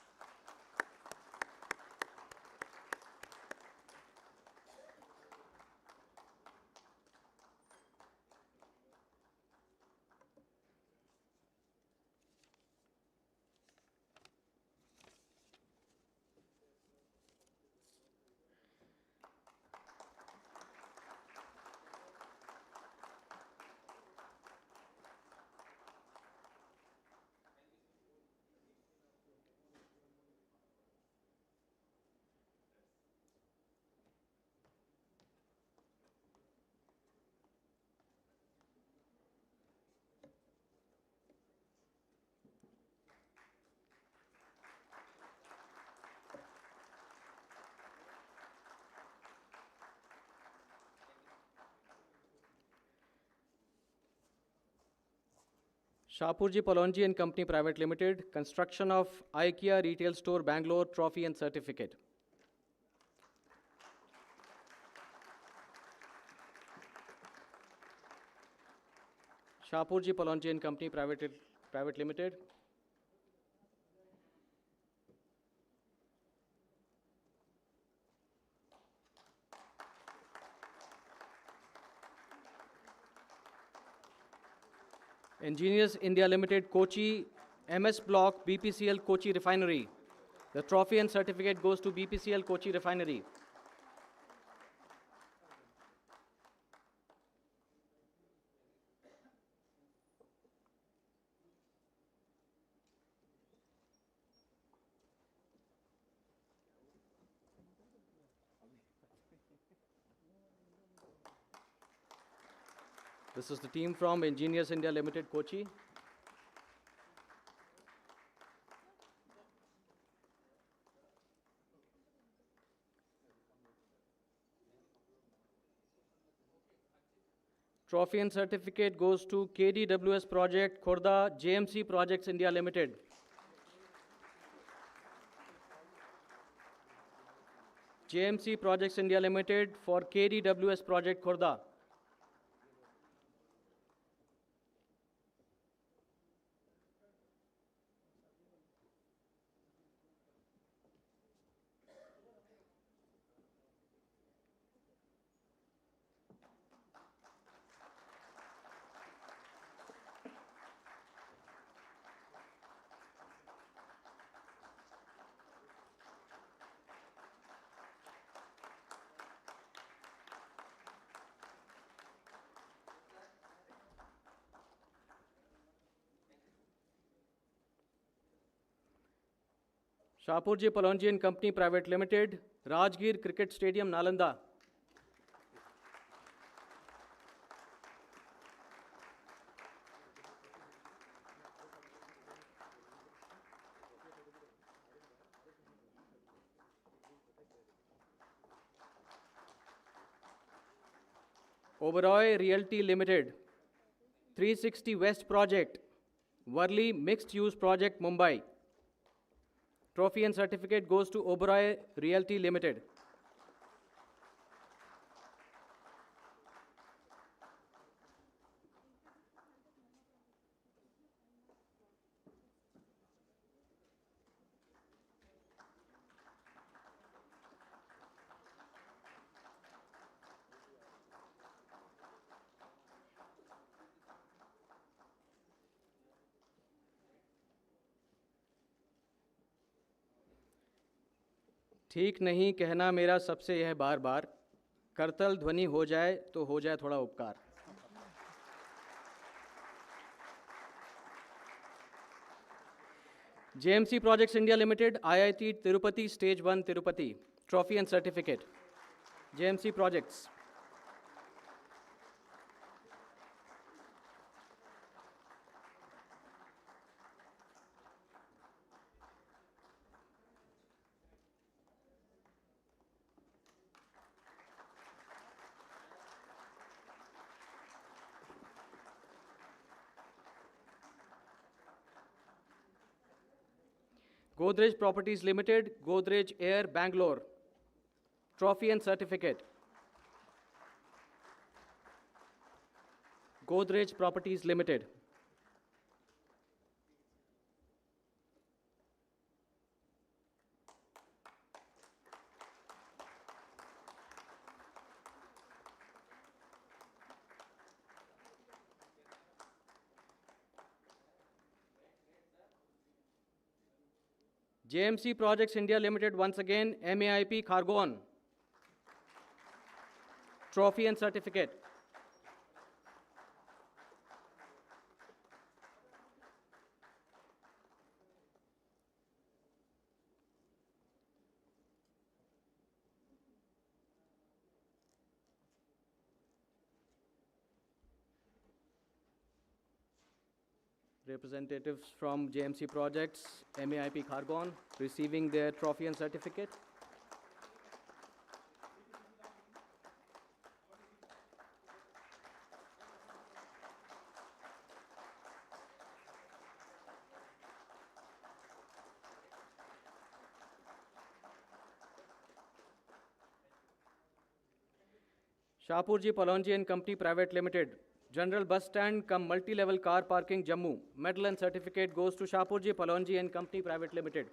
Shapurji Palonji and Company Private Limited, construction of IKEA Retail Store Bangalore trophy and certificate. Shapurji Palonji and Company Private Limited. Engineers India Limited, Kochi, MS Block, BPCL Kochi Refinery. The trophy and certificate goes to BPCL Kochi Refinery. This is the team from Engineers India Limited, Kochi. Trophy and certificate goes to KDWS Project, Khorda, JMC Projects India Limited. JMC Projects India Limited for KDWS Project, Khorda. Shapurji Palonji and Company Private Limited, Rajgir Cricket Stadium, Nalanda. Oberoi Realty Limited, 360 West Project, Worli Mixed Use Project, Mumbai. Trophy and certificate goes to Oberoi Realty Limited. ठीक नहीं कहना मेरा सबसे यह बार बार, करतल ध्वनि हो जाए तो हो जाए थोड़ा उपकार. JMC Projects India Limited, IIT Tirupati, Stage 1 Tirupati, trophy and certificate. JMC Projects. Godrej Properties Limited, Godrej Air, Bangalore. Trophy and certificate. Godrej Properties Limited. JMC Projects India Limited, once again, MAIP Khargon. Trophy and certificate. Representatives from JMC Projects, MAIP Khargon, receiving their trophy and certificate. Shapurji Palonji and Company Private Limited, General Bus Stand cum multi-level car parking, Jammu. Medal and certificate goes to Shapurji Palonji and Company Private Limited.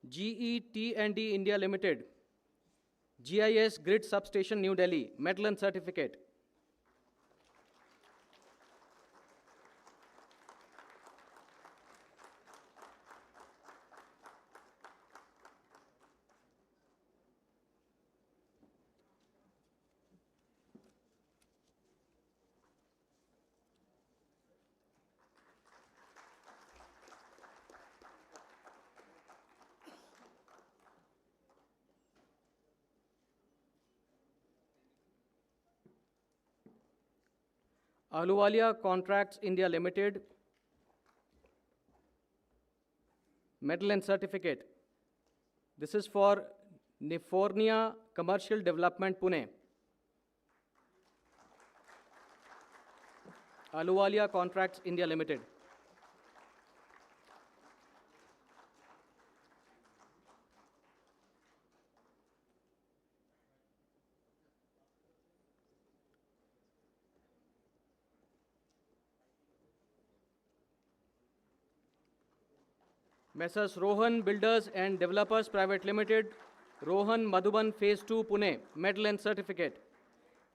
GET&D India Limited, GIS Grid Substation, New Delhi. Medal and certificate. Ahluwalia Contracts India Limited, medal and certificate. This is for Nifornia Commercial Development, Pune. Ahluwalia Contracts India Limited. Messrs. Rohan Builders and Developers Private Limited, Rohan Madhuban Phase 2, Pune, medal and certificate.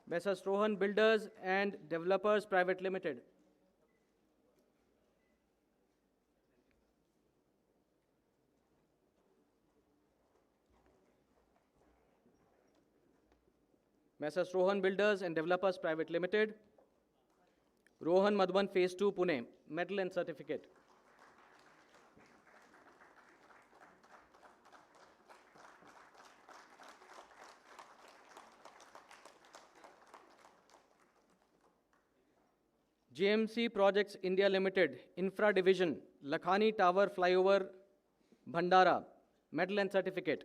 Messrs. Rohan Builders and Developers Private Limited. Messrs. Rohan Builders and Developers Private Limited, Rohan Madhuban Phase 2, Pune, medal and certificate. JMC Projects India Limited, Infra Division, Lakhani Tower Flyover, Bhandara, medal and certificate.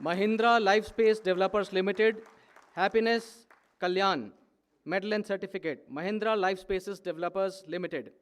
Mahindra Lifespace Developers Limited, Happiness Kalyan, medal and certificate. Mahindra Lifespaces Developers Limited.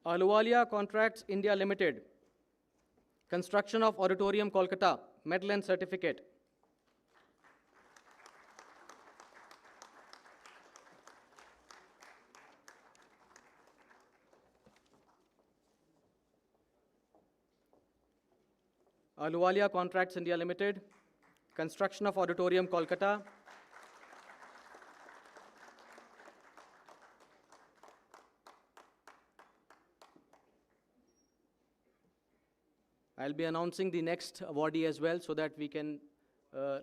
Ahluwalia Contracts India Limited, construction of Auditorium, Kolkata, medal and certificate. Ahluwalia Contracts India Limited, construction of Auditorium, Kolkata. I'll be announcing the next awardee as well so that we can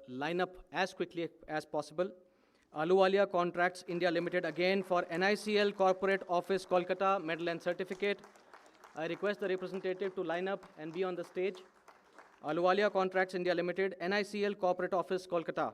line up as quickly as possible. Ahluwalia Contracts India Limited, again for NICL Corporate Office, Kolkata, medal and certificate. I request the representative to line up and be on the stage. Ahluwalia Contracts India Limited, NICL Corporate Office, Kolkata.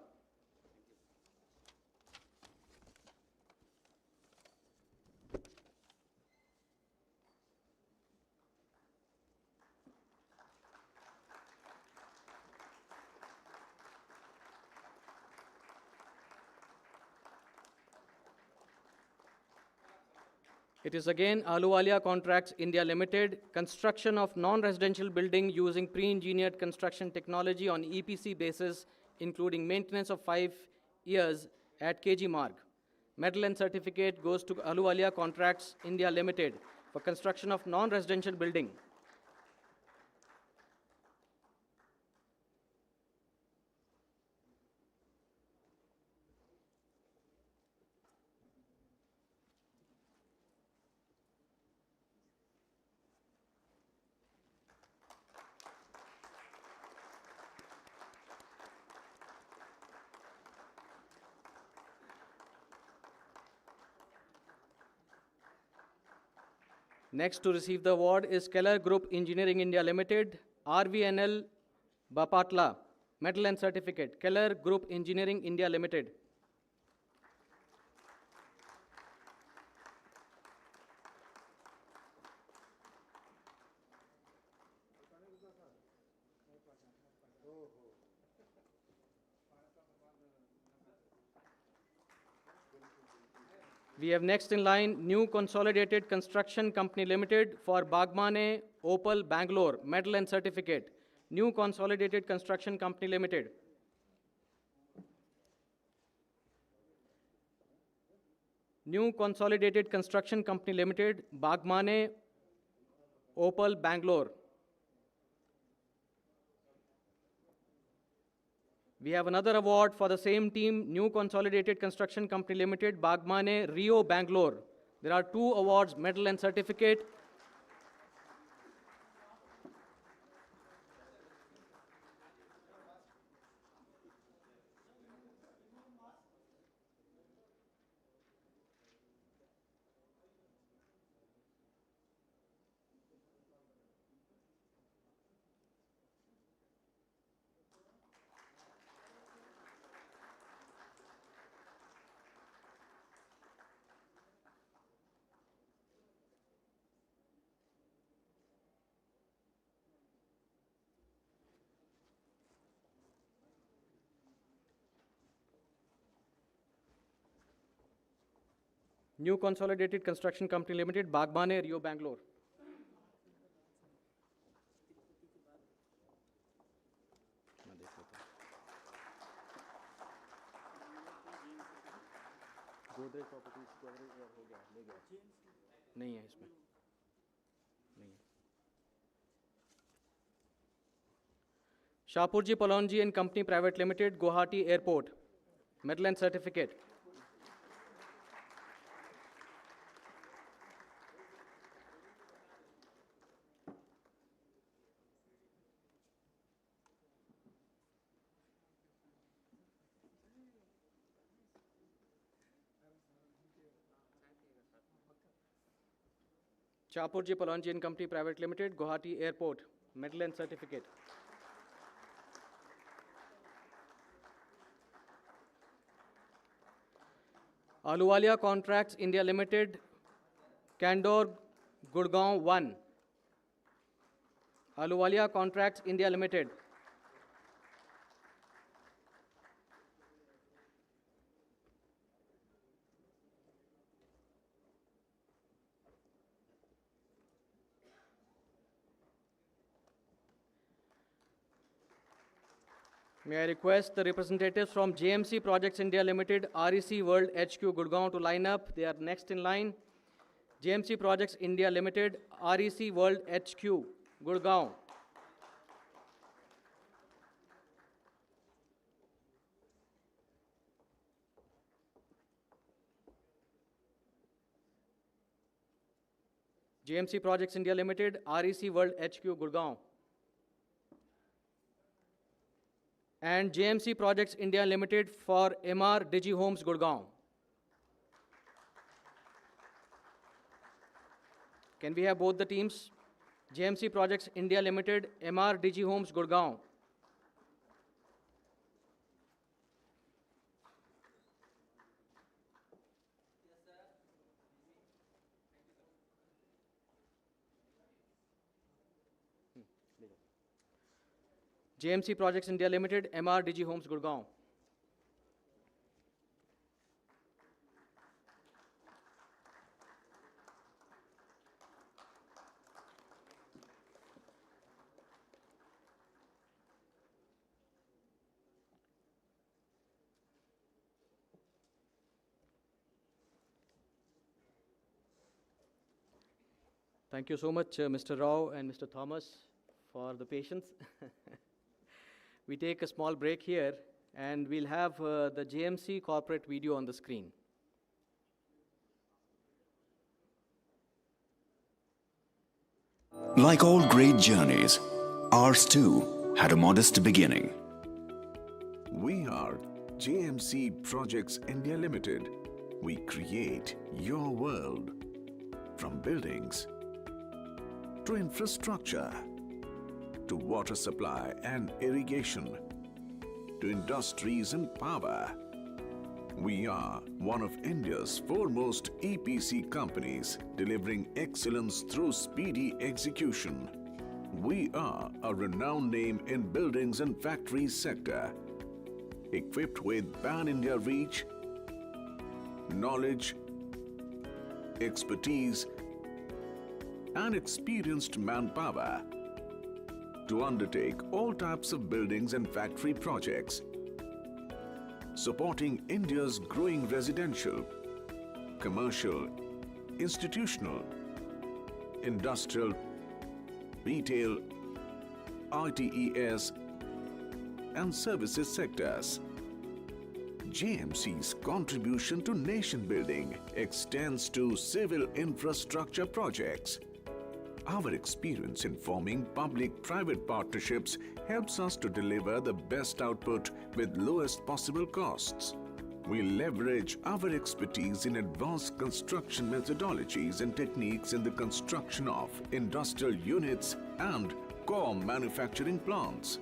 It is again Ahluwalia Contracts India Limited, construction of non-residential building using pre-engineered construction technology on EPC basis, including maintenance of 5 years at KG Marg. Medal and certificate goes to Ahluwalia Contracts India Limited for construction of non-residential building. Next to receive the award is Keller Group Engineering India Limited, RVNL Bapatla, medal and certificate. Keller Group Engineering India Limited. We have next in line New Consolidated Construction Company Limited for Bagmane Opal, Bangalore, medal and certificate. New Consolidated Construction Company Limited. New Consolidated Construction Company Limited, Bagmane, Opal, Bangalore. We have another award for the same team, New Consolidated Construction Company Limited, Bagmane, Rio, Bangalore. There are 2 awards, medal and certificate. New Consolidated Construction Company Limited, Bagmane, Rio, Bangalore. Godrej properties हो गया ले गया नहीं है इसमें नहीं है Shapurji Palonji and Company Private Limited, Guwahati Airport, medal and certificate. Shapurji Palonji and Company Private Limited, Guwahati Airport, medal and certificate. Ahluwalia Contracts India Limited, Candor, Gurgaon 1. Ahluwalia Contracts India Limited. May I request the representatives from JMC Projects India Limited, REC World HQ, Gurgaon to line up. They are next in line. JMC Projects India Limited, REC World HQ, Gurgaon. JMC Projects India Limited, REC World HQ, Gurgaon. And JMC Projects India Limited for MR Digi Homes, Gurgaon. Can we have both the teams? JMC Projects India Limited, MR Digi Homes, Gurgaon. JMC Projects India Limited, MR Digi Homes, Gurgaon. Thank you so much, Mr. Rao and Mr. Thomas, for the patience. We take a small break here, and we'll have the JMC corporate video on the screen. Like all great journeys, ours too had a modest beginning. We are JMC Projects India Limited. We create your world. From buildings to infrastructure, to water supply and irrigation, to industries and power. We are one of India's foremost EPC companies, delivering excellence through speedy execution. We are a renowned name in buildings and factories sector, equipped with pan-India reach, knowledge, expertise, and experienced manpower to undertake all types of buildings and factory projects, supporting India's growing residential, commercial, institutional, industrial, retail, ITES, and services sectors. JMC's contribution to nation building extends to civil infrastructure projects. Our experience in forming public-private partnerships helps us to deliver the best output with lowest possible costs. We leverage our expertise in advanced construction methodologies and techniques in the construction of industrial units and core manufacturing plants.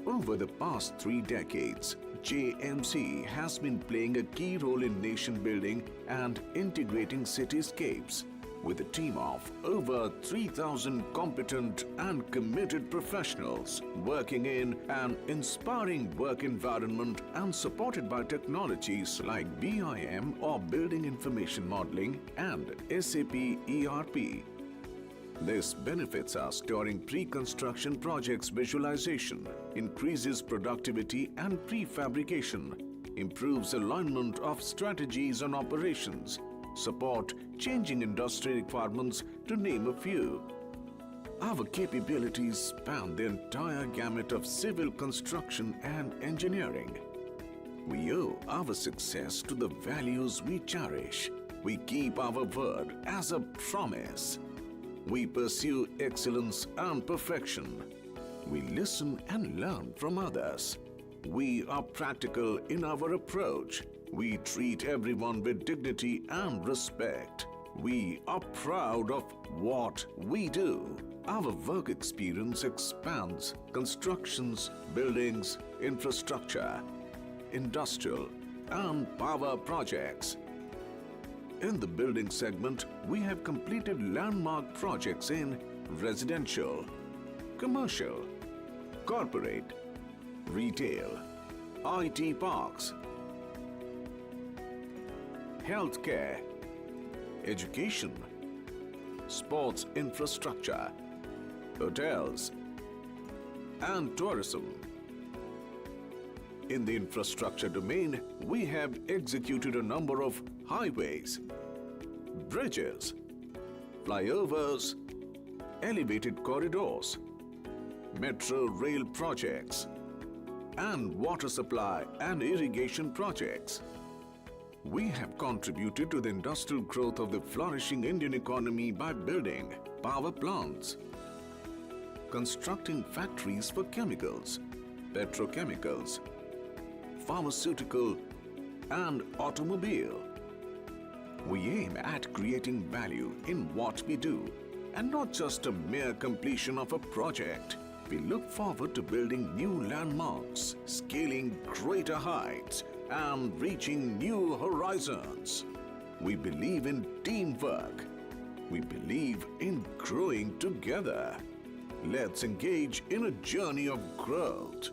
Over the past 3 decades, JMC has been playing a key role in nation building and integrating cityscapes. With a team of over 3,000 competent and committed professionals working in an inspiring work environment and supported by technologies like BIM or Building Information Modeling and SAP ERP. This benefits us during pre-construction projects visualization, increases productivity and prefabrication, improves alignment of strategies and operations, support changing industry requirements, to name a few. Our capabilities span the entire gamut of civil construction and engineering. We owe our success to the values we cherish. We keep our word as a promise. We pursue excellence and perfection. We listen and learn from others. We are practical in our approach. We treat everyone with dignity and respect. We are proud of what we do. Our work experience expands constructions, buildings, infrastructure, industrial, and power projects. In the building segment, we have completed landmark projects in residential, commercial, corporate, retail, IT parks, healthcare, education, sports infrastructure, hotels, and tourism. In the infrastructure domain, we have executed a number of highways, bridges, flyovers, elevated corridors, metro rail projects, and water supply and irrigation projects. We have contributed to the industrial growth of the flourishing Indian economy by building power plants, constructing factories for chemicals, petrochemicals, pharmaceutical, and automobile. We aim at creating value in what we do and not just a mere completion of a project. We look forward to building new landmarks, scaling greater heights, and reaching new horizons. We believe in teamwork. We believe in growing together. Let's engage in a journey of growth.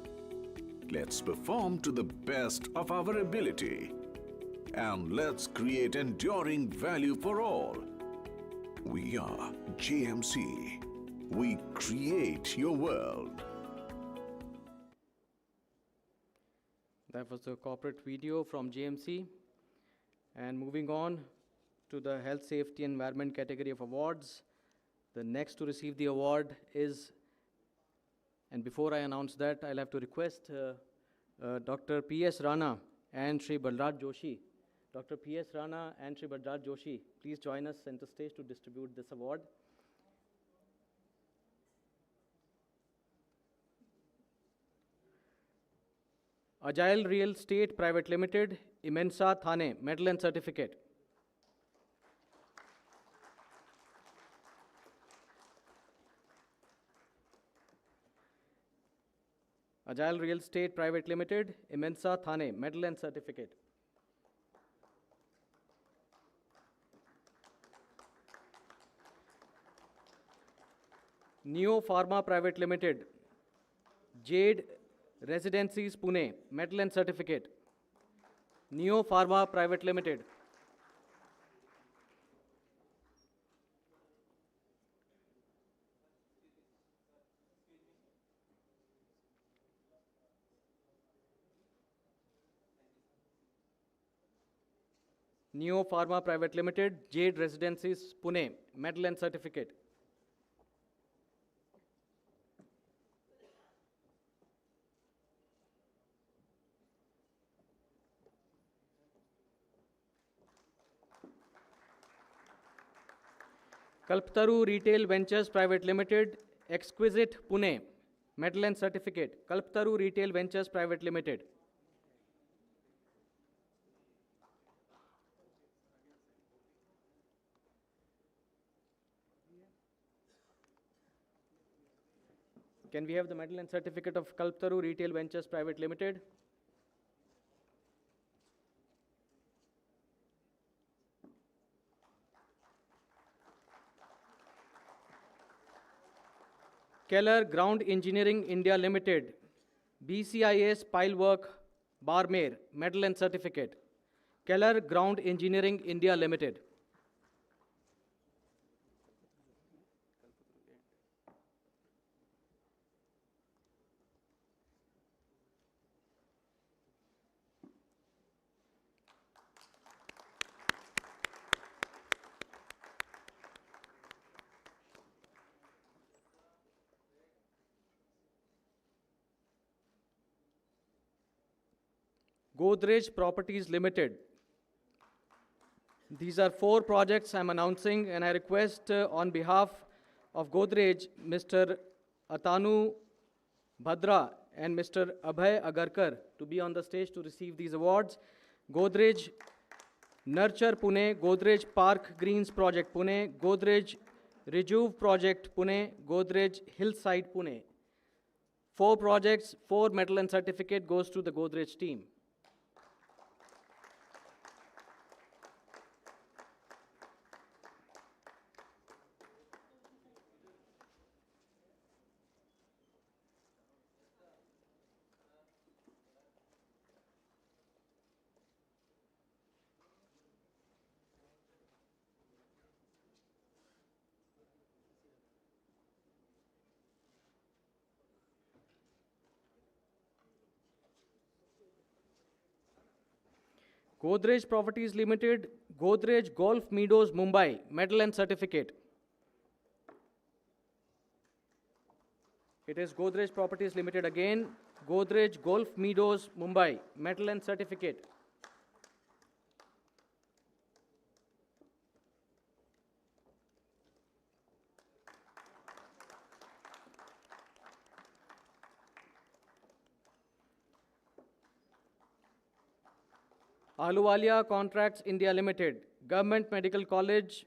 Let's perform to the best of our ability. And let's create enduring value for all. We are JMC. We create your world. That was the corporate video from JMC. And moving on to the Health, Safety, and Environment category of awards. The next to receive the award is, and before I announce that, I'll have to request Dr. P.S. Rana and Shri Balraj Joshi. Dr. P.S. Rana and Shri Balraj Joshi, please join us center stage to distribute this award. Agile Real Estate Private Limited, Imensa Thane, Medal and Certificate. Agile Real Estate Private Limited, Imensa Thane, Medal and Certificate. Neo Pharma Private Limited, Jade Residencies Pune, Medal and Certificate. Neo Pharma Private Limited. Neo Pharma Private Limited, Jade Residencies, Pune, medal and certificate. Kalptaru Retail Ventures Private Limited, Exquisite, Pune, medal and certificate. Kalptaru Retail Ventures Private Limited. Can we have the medal and certificate of Kalptaru Retail Ventures Private Limited? Keller Ground Engineering India Limited, BCIS Pilework, Barmer, medal and certificate. Keller Ground Engineering India Limited. Godrej Properties Limited. These are 4 projects I'm announcing, and I request on behalf of Godrej, Mr. Atanu Bhadra and Mr. Abhay Agarkar to be on the stage to receive these awards. Godrej Nurture Pune, Godrej Park Greens Project Pune, Godrej Rejuve Project Pune, Godrej Hillside Pune. 4 projects, 4 medal and certificate goes to the Godrej team. Godrej Properties Limited, Godrej Golf Meadows, Mumbai, medal and certificate. It is Godrej Properties Limited again, Godrej Golf Meadows, Mumbai, medal and certificate. Ahluwalia Contracts India Limited, Government Medical College,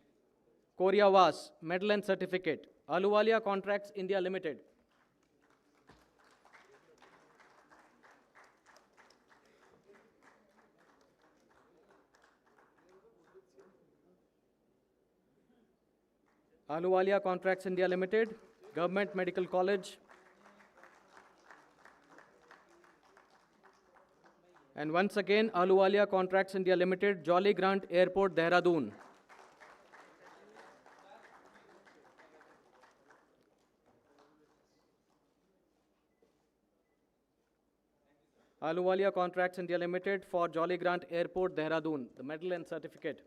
Koriawas, medal and certificate. Ahluwalia Contracts India Limited. Ahluwalia Contracts India Limited, Government Medical College. And once again, Ahluwalia Contracts India Limited, Jolly Grant Airport, Dehradun. Ahluwalia Contracts India Limited for Jolly Grant Airport, Dehradun, the medal and certificate.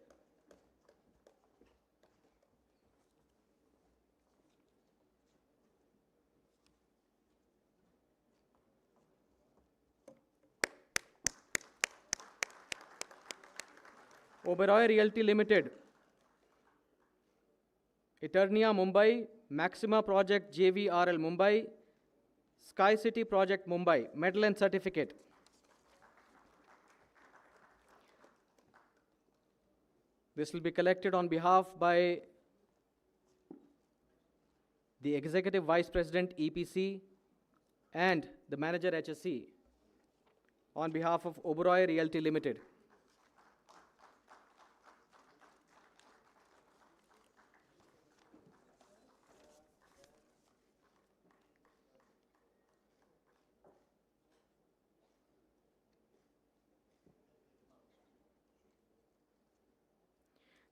Oberoi Realty Limited, Eternia Mumbai, Maxima Project JVRL Mumbai, Sky City Project Mumbai, medal and certificate. This will be collected on behalf by the Executive Vice President EPC and the Manager HSE on behalf of Oberoi Realty Limited.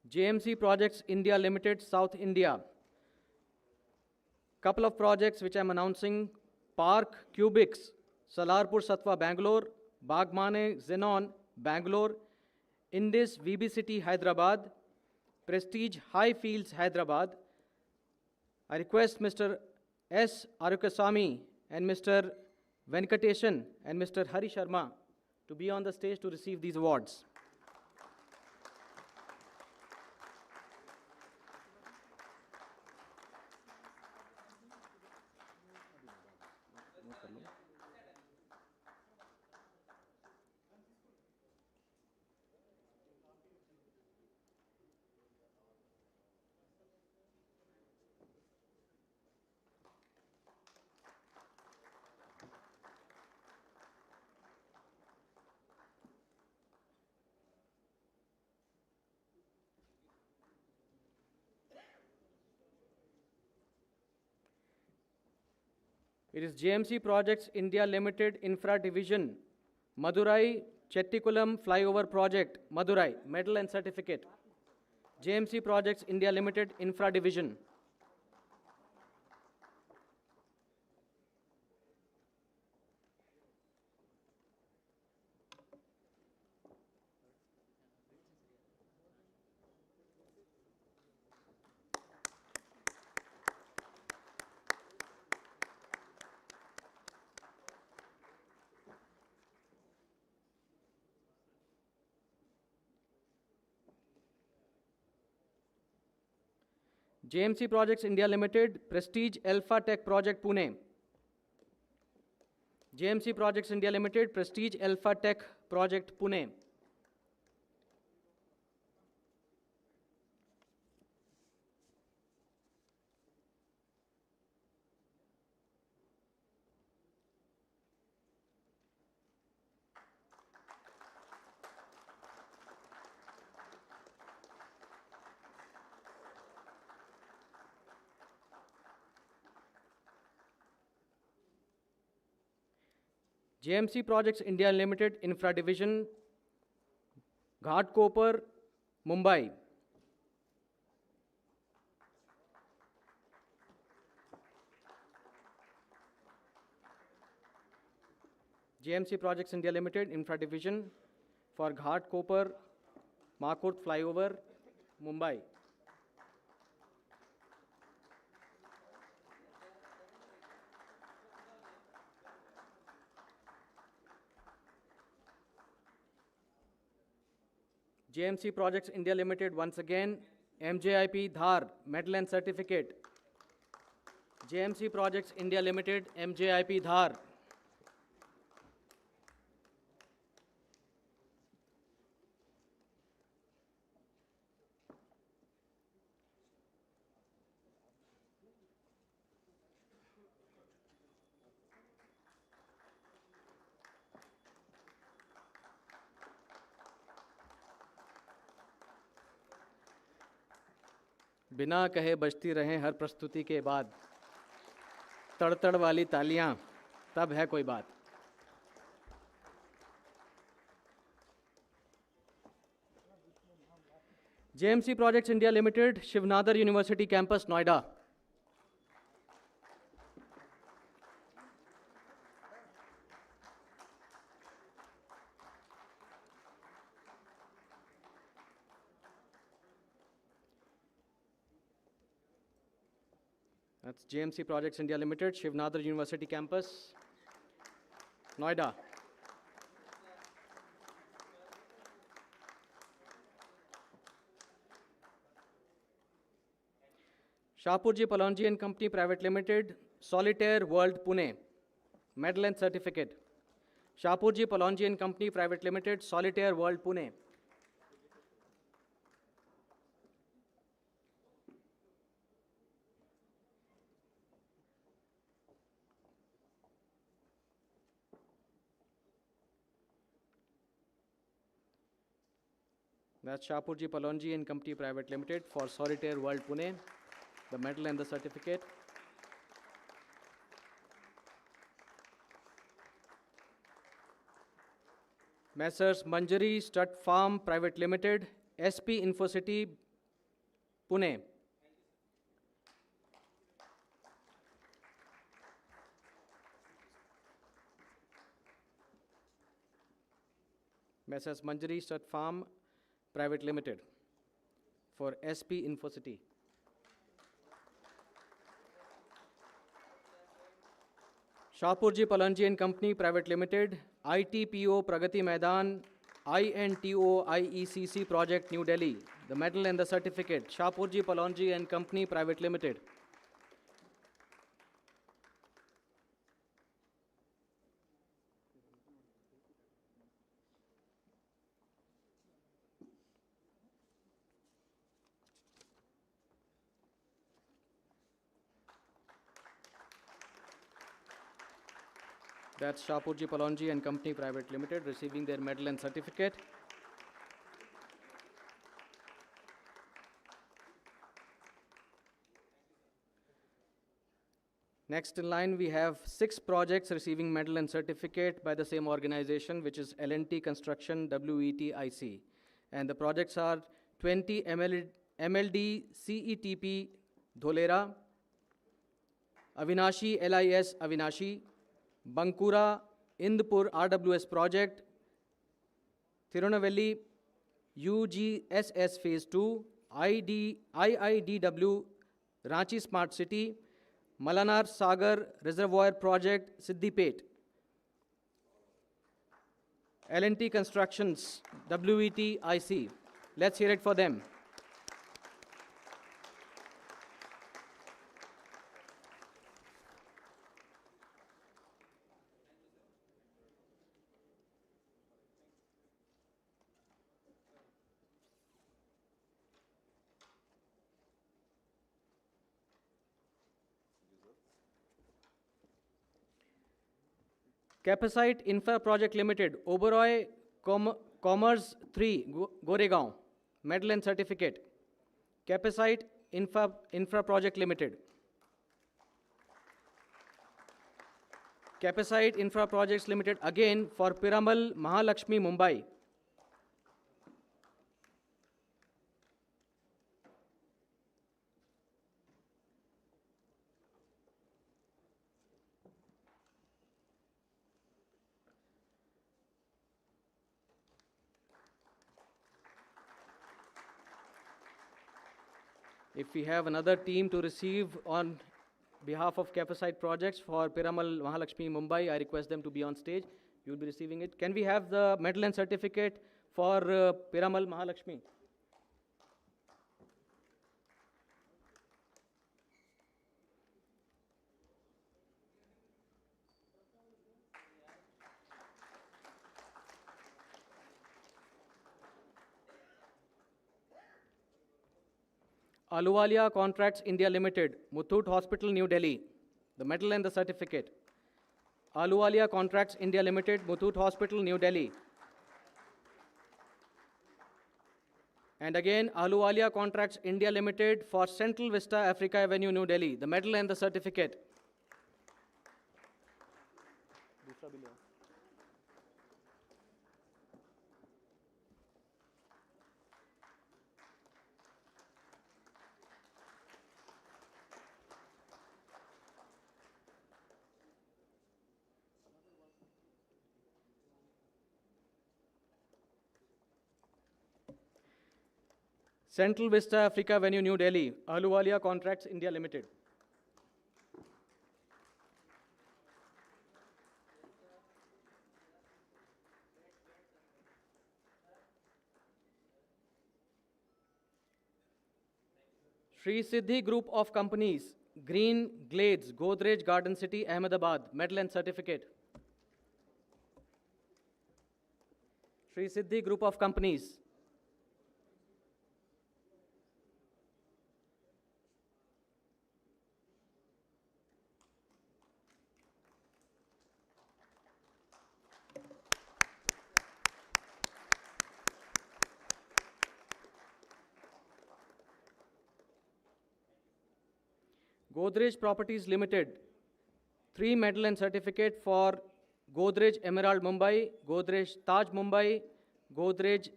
JMC Projects India Limited, South India. Couple of projects which I'm announcing: Park Cubics, Salarpur Satwa, Bangalore; Bagmane Xenon, Bangalore; Indus VB City Hyderabad, Prestige High Fields Hyderabad. I request Mr. S. Arukasamy and Mr. Venkateshan and Mr. Hari Sharma to be on the stage to receive these awards. It is JMC Projects India Limited Infra Division, Madurai Chettikulam Flyover Project, Madurai, Medal and Certificate. JMC Projects India Limited Infra Division. JMC Projects India Limited, Prestige Alpha Tech Project Pune. JMC Projects India Limited, Prestige Alpha Tech Project Pune. JMC Projects India Limited Infra Division, Ghatkopar, Mumbai. JMC Projects India Limited Infra Division for Ghatkopar, Makurt Flyover, Mumbai. JMC Projects India Limited, once again, MJIP Dhar, Medal and Certificate. JMC Projects India Limited, MJIP Dhar. बिना कहे बजती रहें हर प्रस्तुति के बाद, तड़तड़ वाली तालियां, तब है कोई बात। JMC Projects India Limited, Shivnadar University Campus, Noida. That's JMC Projects India Limited, Shivnadar University Campus, Noida. Shapurji Palonji and Company Private Limited, Solitaire World, Pune. Medal and Certificate. Shapurji Palonji and Company Private Limited, Solitaire World, Pune. That's Shapurji Palonji and Company Private Limited for Solitaire World, Pune. The medal and the certificate. Messrs. Manjari Stud Farm Private Limited, SP Infocity, Pune. Messrs. Manjari Stud Farm Private Limited for SP Infocity. Shahpurji Palanji and Company Private Limited, ITPO Pragati Maidan, INTO IECC Project New Delhi. The medal and the certificate, Shahpurji Palanji and Company Private Limited. That's Shahpurji Palanji and Company Private Limited receiving their medal and certificate. Next in line, we have 6 projects receiving medal and certificate by the same organization, which is L&T Construction WETIC. And the projects are 20 MLD CETP Dholera, Avinashi LIS Avinashi, Bankura Indpur RWS project, Tirunelveli UGSS phase 2, IIDW Ranchi Smart City, Malanar Sagar Reservoir project Siddipet, L&T Constructions WETIC. Let's hear it for them. Capacite Infra Project Limited, Oberoi Commerce 3, Goregaon, medal and certificate. Capacite Infra Project Limited. Capacite Infra Projects Limited, again for Piramal Mahalakshmi, Mumbai. If we have another team to receive on behalf of Capacite projects for Piramal Mahalakshmi Mumbai, I request them to be on stage. You will be receiving it. Can we have the medal and certificate for Piramal Mahalakshmi? Ahluwalia Contracts India Limited, Muthoot Hospital, New Delhi. The medal and the certificate. Ahluwalia Contracts India Limited, Muthoot Hospital, New Delhi. And again, Ahluwalia Contracts India Limited for Central Vista Africa Avenue, New Delhi. The medal and the certificate. Central Vista Africa Avenue, New Delhi, Ahluwalia Contracts India Limited. Sri Siddhi Group of Companies, Green Glades, Godrej Garden City, Ahmedabad, medal and certificate. Sri Siddhi Group of Companies. Godrej Properties Limited, 3 medal and certificate for Godrej Emerald Mumbai, Godrej Taj Mumbai, Godrej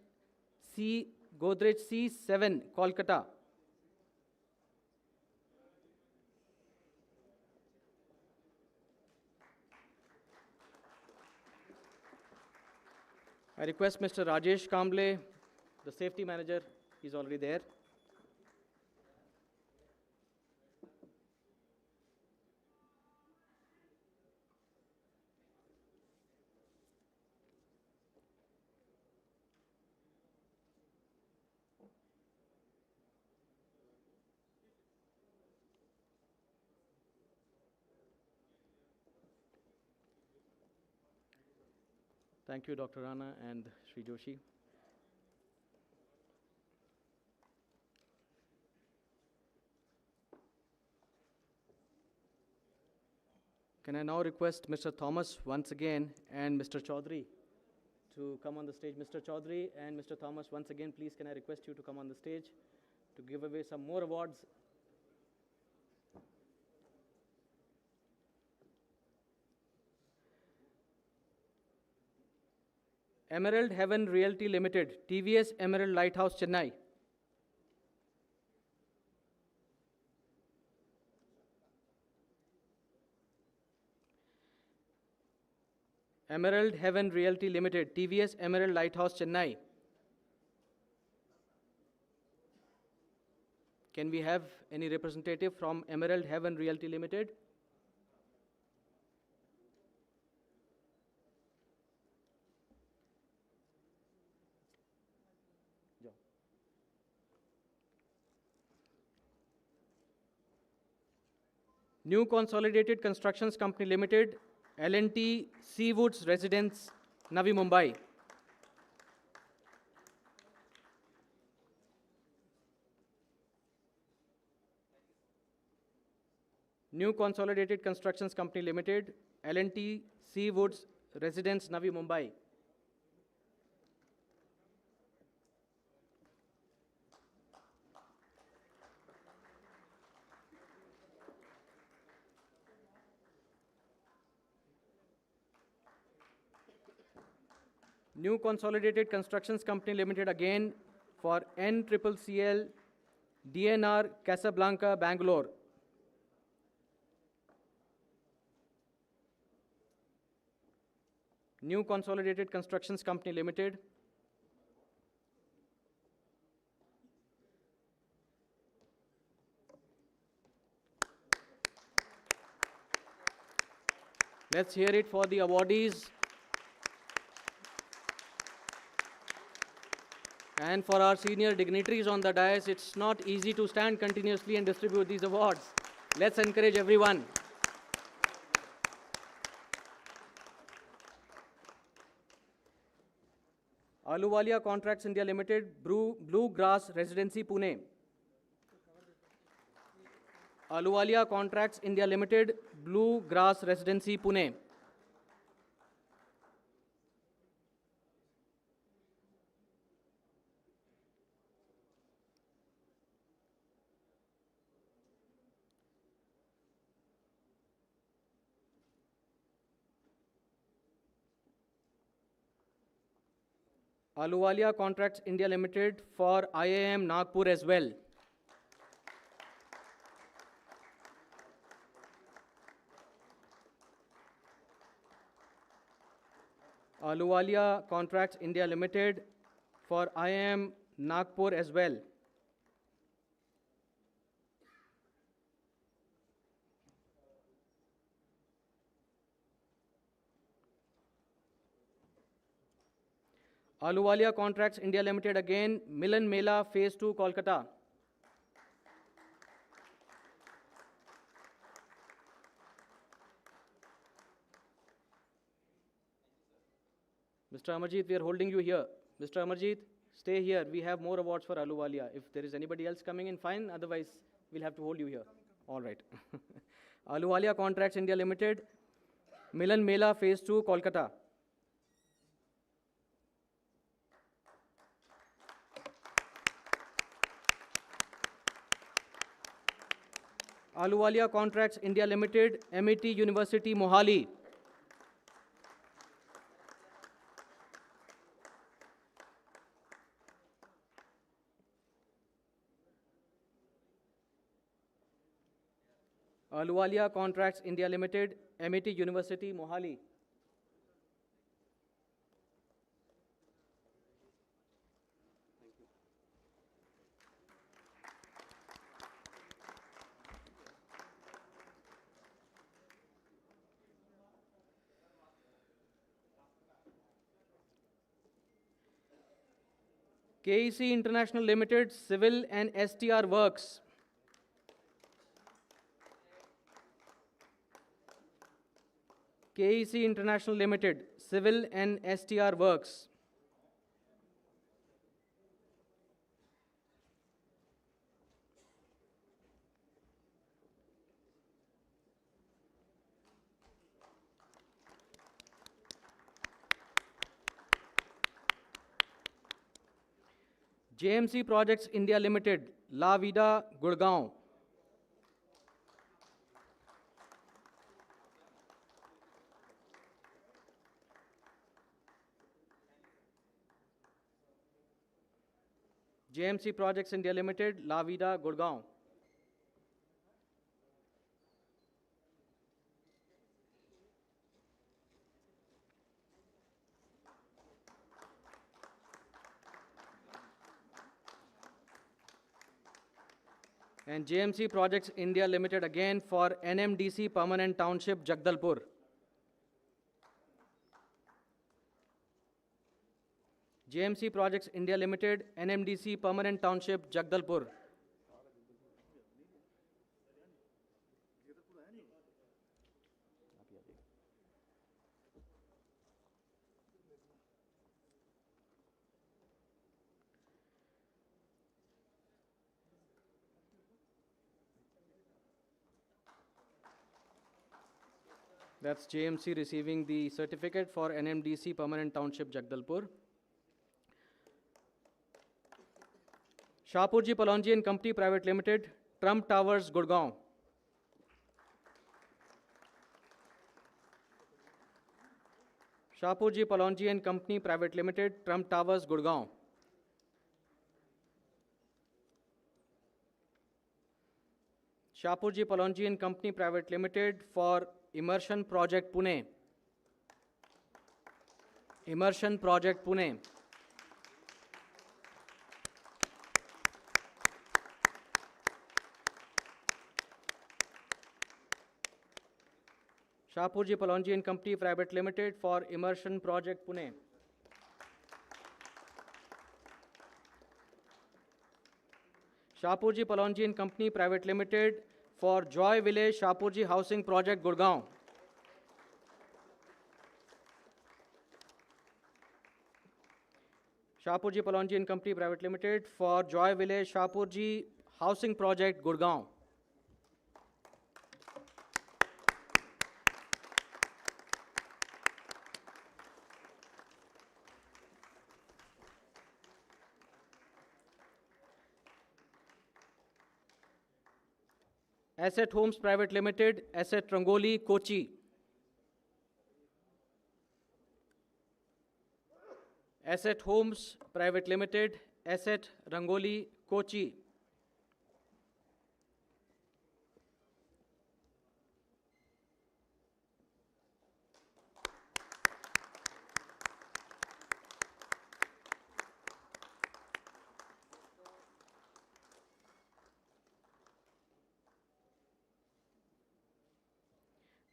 C7 Kolkata. I request Mr. Rajesh Kamble The safety manager is already there. Thank you, Dr. Rana and Sri Joshi. Can I now request Mr. Thomas once again and Mr. Chaudhary to come on the stage? Mr. Chaudhary and Mr. Thomas, once again, please can I request you to come on the stage to give away some more awards. Emerald Heaven Realty Limited, TVS Emerald Lighthouse, Chennai. Emerald Heaven Realty Limited, TVS Emerald Lighthouse, Chennai. Can we have any representative from Emerald Heaven Realty Limited? New Consolidated Constructions Company Limited, L&T Seawoods Residence, Navi Mumbai. New Consolidated Constructions Company Limited, L&T Seawoods Residence, Navi Mumbai. New Consolidated Constructions Company Limited again for NCCL DNR Casablanca, Bangalore. New Consolidated Constructions Company Limited. Let's hear it for the awardees. And for our senior dignitaries on the dais, it's not easy to stand continuously and distribute these awards. Let's encourage everyone. Ahluwalia Contracts India Limited, Blue Grass Residency, Pune. Ahluwalia Contracts India Limited, Blue Grass Residency, Pune. Ahluwalia Contracts India Limited for IIM Nagpur as well. Ahluwalia Contracts India Limited for IIM Nagpur as well. Ahluwalia Contracts India Limited again, Milan Mela Phase 2, Kolkata. Mr. Amarjeet, we are holding you here. Mr. Amarjeet, stay here. We have more awards for Ahluwalia. If there is anybody else coming in, fine. Otherwise, we'll have to hold you here. All right. Ahluwalia Contracts India Limited, Milan Mela Phase 2, Kolkata. Ahluwalia Contracts India Limited, MET University, Mohali. Ahluwalia Contracts India Limited, MET University, Mohali. KEC International Limited, Civil and STR Works. KEC International Limited, Civil and STR Works. JMC Projects India Limited, La Vida, Gurgaon. JMC Projects India Limited, La Vida, Gurgaon. And JMC Projects India Limited again for NMDC Permanent Township, Jagdalpur. JMC Projects India Limited, NMDC Permanent Township, Jagdalpur. That's JMC receiving the certificate for NMDC Permanent Township, Jagdalpur. Shahpurji Palonji and Company Private Limited, Trump Towers, Gurgaon. Shahpurji Palonji and Company Private Limited, Trump Towers, Gurgaon. Shahpurji Palonji and Company Private Limited for Immersion Project, Pune. Immersion Project, Pune. Shahpurji Palonji and Company Private Limited for Immersion Project, Pune. Shahpurji Palonji and Company Private Limited for Joy Village Shahpurji Housing Project, Gurgaon. Shahpurji Palonji and Company Private Limited for Joy Village Shahpurji Housing Project, Gurgaon. Asset Homes Private Limited, Asset Rangoli, Kochi. Asset Homes Private Limited, Asset Rangoli, Kochi.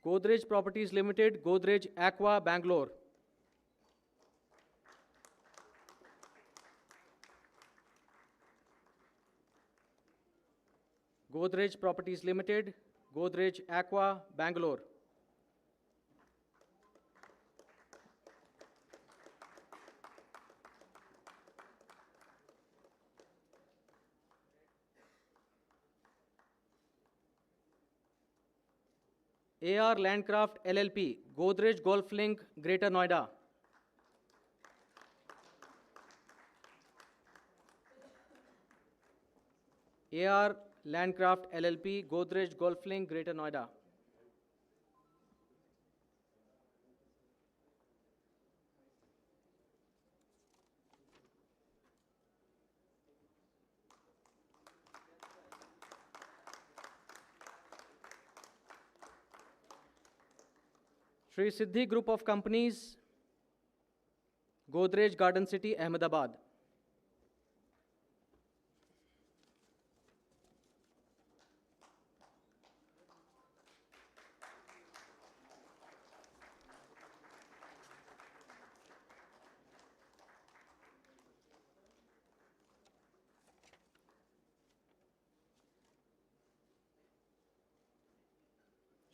Godrej Properties Limited, Godrej Aqua, Bangalore. Godrej Properties Limited, Godrej Aqua, Bangalore. AR Landcraft LLP, Godrej Golf Link, Greater Noida. AR Landcraft LLP, Godrej Golf Link, Greater Noida. Sri Siddhi Group of Companies, Godrej Garden City, Ahmedabad.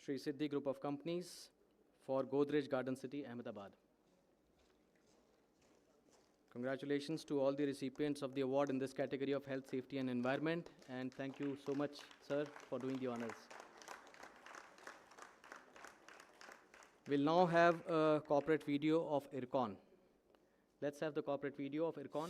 Sri Siddhi Group of Companies for Godrej Garden City, Ahmedabad. Congratulations to all the recipients of the award in this category of health, safety and environment, and thank you so much, sir, for doing the honors. We'll now have a corporate video of IRCON. Let's have the corporate video of IRCON.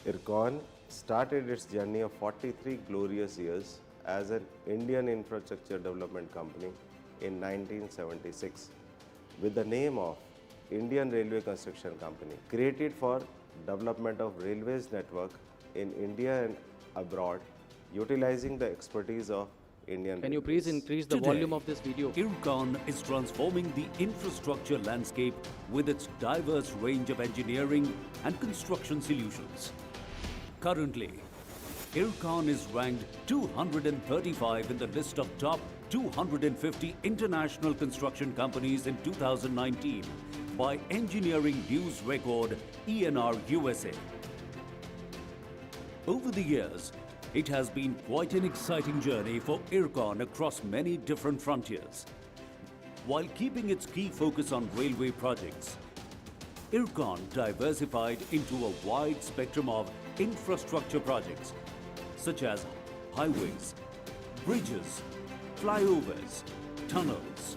IRCON started its journey of 43 glorious years as an Indian infrastructure development company in 1976 with the name of Indian Railway Construction Company, created for development of railways network in India and abroad, utilizing the expertise of Indian Can you please increase the volume of this video? IRCON is transforming the infrastructure landscape with its diverse range of engineering and construction solutions. Currently, IRCON is ranked 235 in the list of top 250 international construction companies in 2019 by Engineering News Record ENR USA. Over the years, it has been quite an exciting journey for IRCON across many different frontiers. While keeping its key focus on railway projects, IRCON diversified into a wide spectrum of infrastructure projects such as highways, bridges, flyovers, tunnels,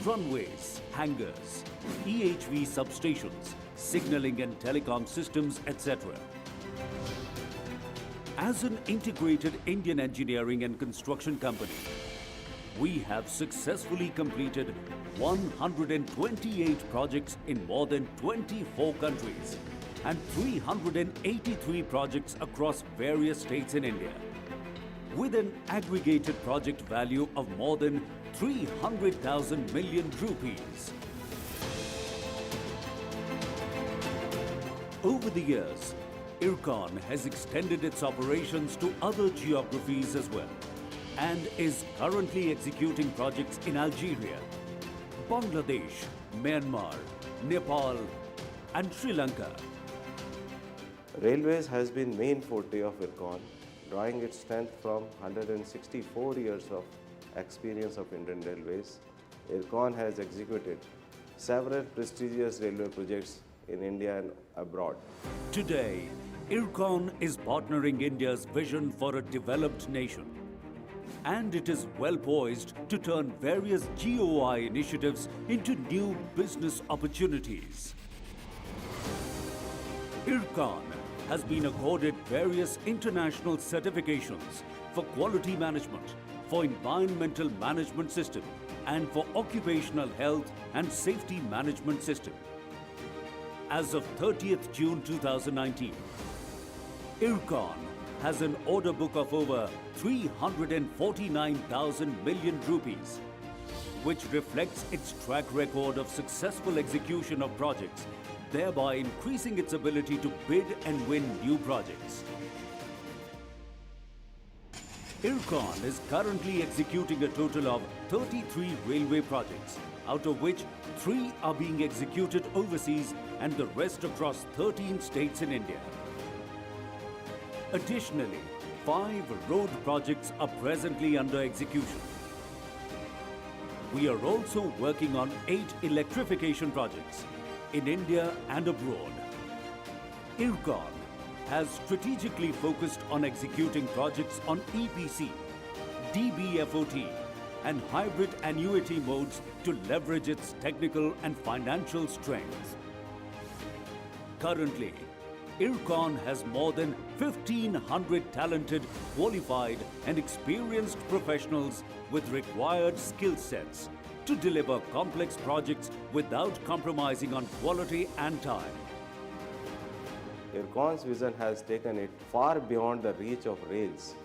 runways, hangars, EHV substations, signaling and telecom systems, etc. As an integrated Indian engineering and construction company, we have successfully completed 128 projects in more than 24 countries and 383 projects across various states in India, with an aggregated project value of more than 300,000 million rupees. Over the years, IRCON has extended its operations to other geographies as well and is currently executing projects in Algeria, Bangladesh, Myanmar, Nepal and Sri Lanka. Railways has been main forte of IRCON, drawing its strength from 164 years of experience of Indian Railways. IRCON has executed several prestigious railway projects in India and abroad. Today, IRCON is partnering India's vision for a developed nation, and it is well poised to turn various GOI initiatives into new business opportunities. IRCON has been accorded various international certifications for quality management, for environmental management system, and for occupational health and safety management system. As of 30th June 2019, IRCON has an order book of over 349,000 million rupees, which reflects its track record of successful execution of projects, thereby increasing its ability to bid and win new projects. IRCON is currently executing a total of 33 railway projects, out of which 3 are being executed overseas and the rest across 13 states in India. Additionally, 5 road projects are presently under execution. We are also working on 8 electrification projects in India and abroad. IRCON has strategically focused on executing projects on EPC, DBFOT and hybrid annuity modes to leverage its technical and financial strength. Currently, IRCON has more than 1,500 talented, qualified and experienced professionals with required skill sets to deliver complex projects without compromising on quality and time. IRCON's vision has taken it far beyond the reach of rails.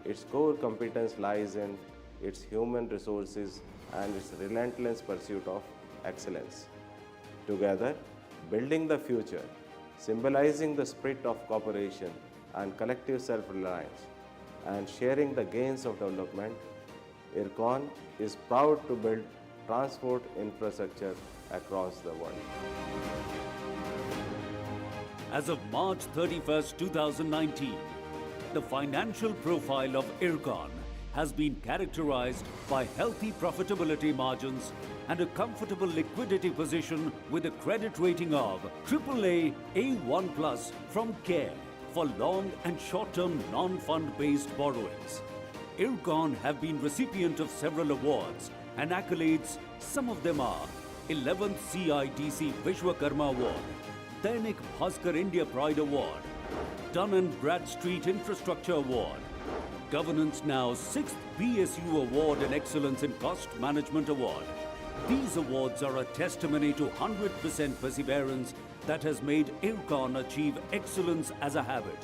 Its core competence lies in its human resources and its relentless pursuit of excellence. Together, building the future, symbolizing the spirit of cooperation and collective self-reliance, and sharing the gains of development, IRCON is proud to build transport infrastructure across the world. As of March 31st, 2019, the financial profile of IRCON has been characterized by healthy profitability margins and a comfortable liquidity position with a credit rating of AAA A1+ from CARE for long and short-term non-fund-based borrowings. IRCON have been recipient of several awards and accolades. Some of them are 11th CIDC Vishwakarma Award, Dainik Bhaskar India Pride Award, Dun & Bradstreet Infrastructure Award, Governance Now 6th BSU Award and Excellence in Cost Management Award. These awards are a testimony to 100% perseverance that has made IRCON achieve excellence as a habit.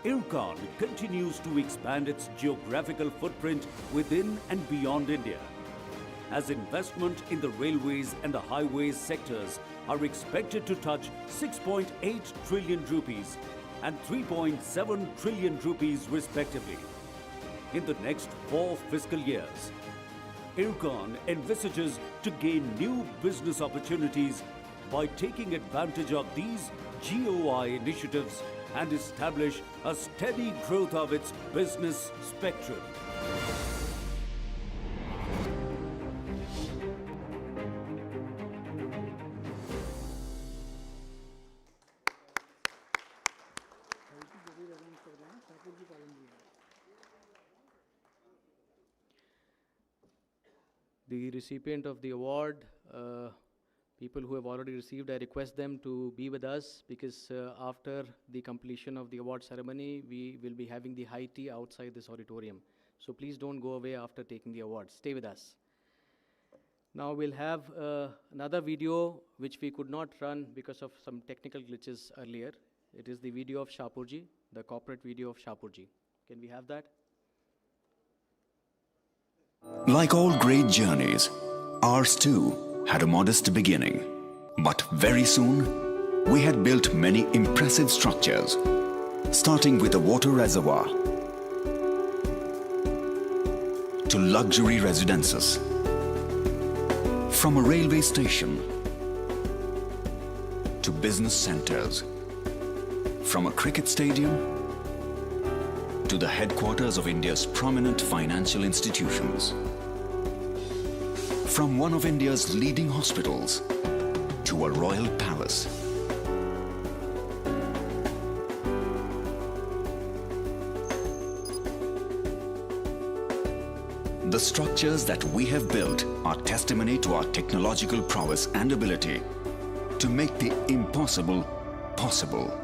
IRCON continues to expand its geographical footprint within and beyond India, as investment in the railways and the highways sectors are expected to touch 6.8 trillion rupees and 3.7 trillion rupees respectively in the next 4 fiscal years. IRCON envisages to gain new business opportunities by taking advantage of these GOI initiatives and establish a steady growth of its business spectrum. The recipient of the award, people who have already received, I request them to be with us because after the completion of the award ceremony, we will be having the high tea outside this auditorium. So please don't go away after taking the award. Stay with us. Now we'll have another video which we could not run because of some technical glitches earlier. It is the video of Shapurji, the corporate video of Shapurji. Can we have that? Like all great journeys, ours too had a modest beginning. But very soon, we had built many impressive structures, starting with a water reservoir to luxury residences, from a railway station to business centers, from a cricket stadium to the headquarters of India's prominent financial institutions, from one of India's leading hospitals to a royal palace. The structures that we have built are testimony to our technological prowess and ability to make the impossible possible.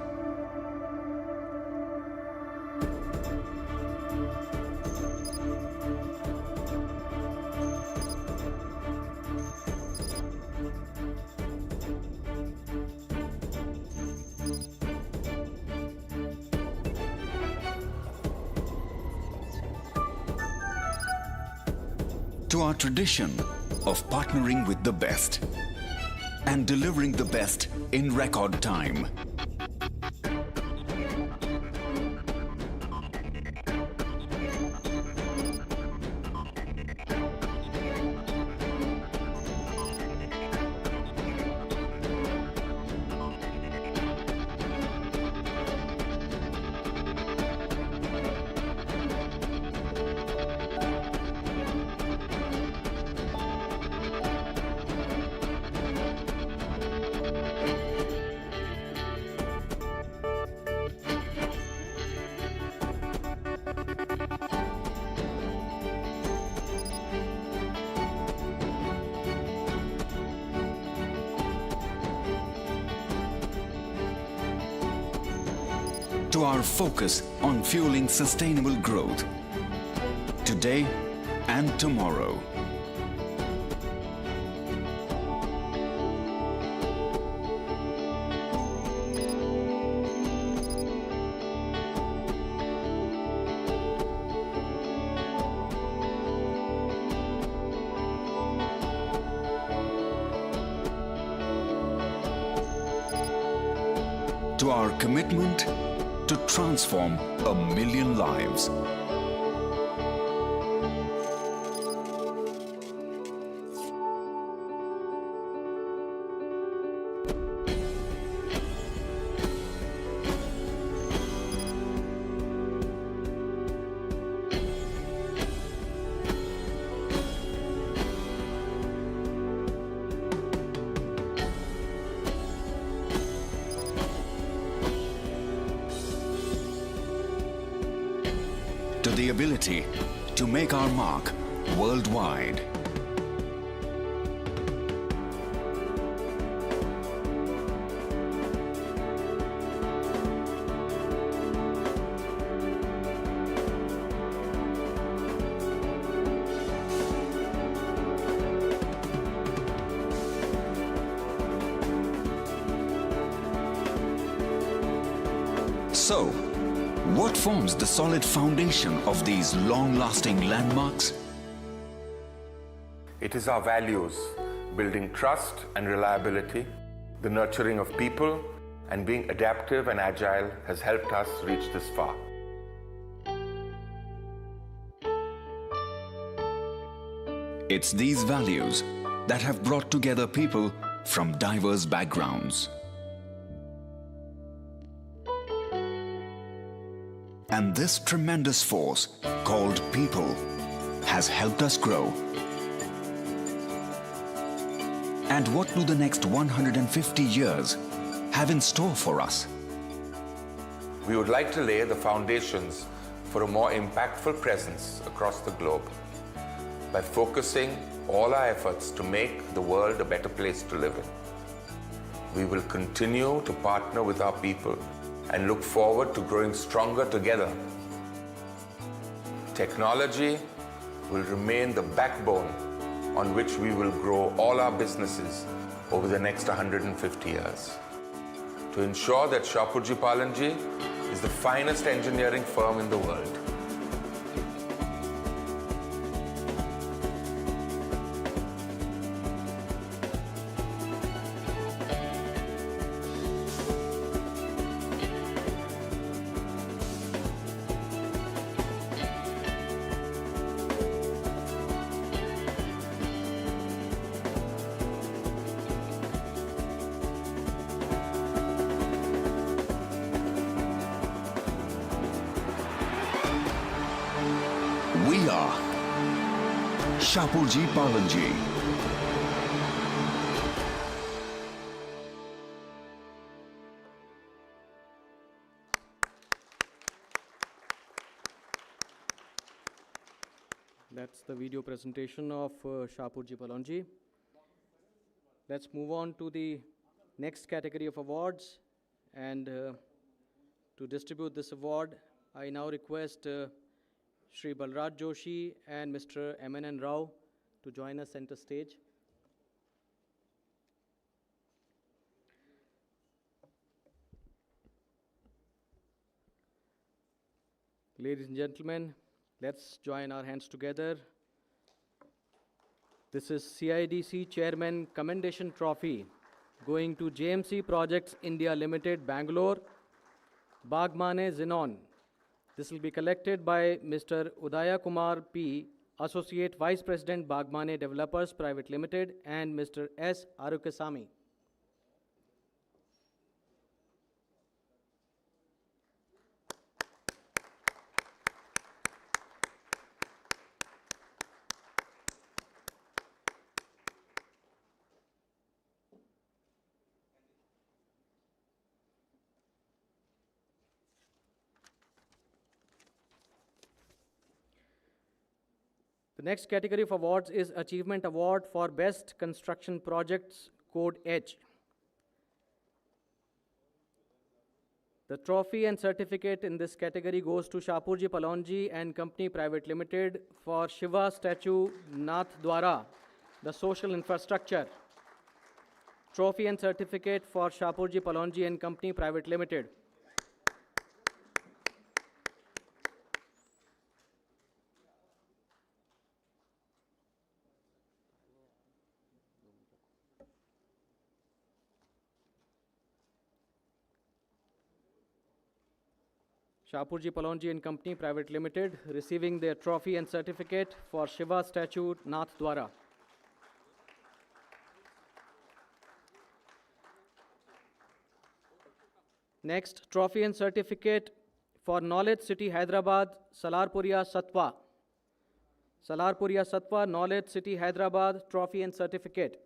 To our tradition of partnering with the best and delivering the best in record time. To our focus on fueling sustainable growth today and tomorrow. To our commitment to transform 1 million lives. ability to make our mark worldwide. So, what forms the solid foundation of these long-lasting landmarks? It is our values, building trust and reliability, the nurturing of people, and being adaptive and agile has helped us reach this far. It's these values that have brought together people from diverse backgrounds. And this tremendous force, called people, has helped us grow. And what do the next 150 years have in store for us? We would like to lay the foundations for a more impactful presence across the globe by focusing all our efforts to make the world a better place to live in. We will continue to partner with our people and look forward to growing stronger together. Technology will remain the backbone on which we will grow all our businesses over the next 150 years. To ensure that Shapurji Palanji is the finest engineering firm in the world. We are Shapurji Palanji. That's the video presentation of Shapurji Palanji. Let's move on to the next category of awards. And to distribute this award, I now request Shri Balraj Joshi and Mr. M.N. Rao to join us center stage. Ladies and gentlemen, let's join our hands together. This is CIDC Chairman Commendation Trophy going to JMC Projects India Limited, Bangalore, Bagmane Zinon. This will be collected by Mr. Udaya Kumar P., Associate Vice President, Bagmane Developers Private Limited, and Mr. S. Arukasamy. The next category of awards is Achievement Award for Best Construction Projects, Code H. The trophy and certificate in this category goes to Shapurji Palanji and Company Private Limited for Shiva Statue Nath Dwara, the social infrastructure. Trophy and certificate for Shapurji Palanji and Company Private Limited. Shapurji Palanji and Company Private Limited receiving their trophy and certificate for Shiva Statue Nath Dwara. Next, trophy and certificate for Knowledge City Hyderabad, Salarpuria Satwa. Salarpuria Satwa, Knowledge City Hyderabad, trophy and certificate.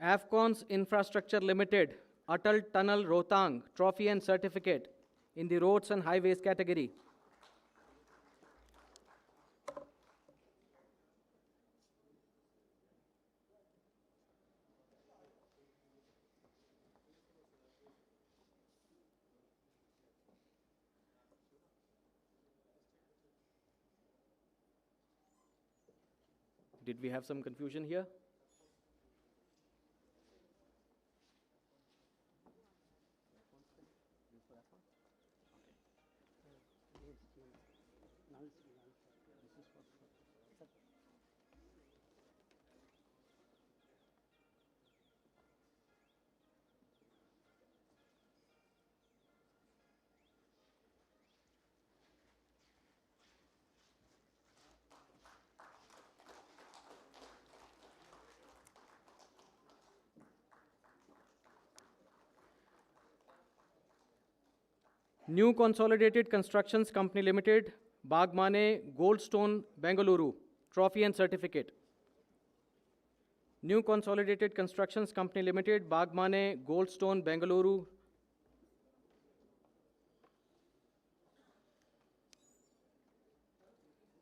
Afcons Infrastructure Limited, Atal Tunnel Rohtang, trophy and certificate in the roads and highways category. Did we have some confusion here? New Consolidated Constructions Company Limited, Bagmane Goldstone, Bengaluru, trophy and certificate. New Consolidated Constructions Company Limited, Bagmane Goldstone, Bengaluru.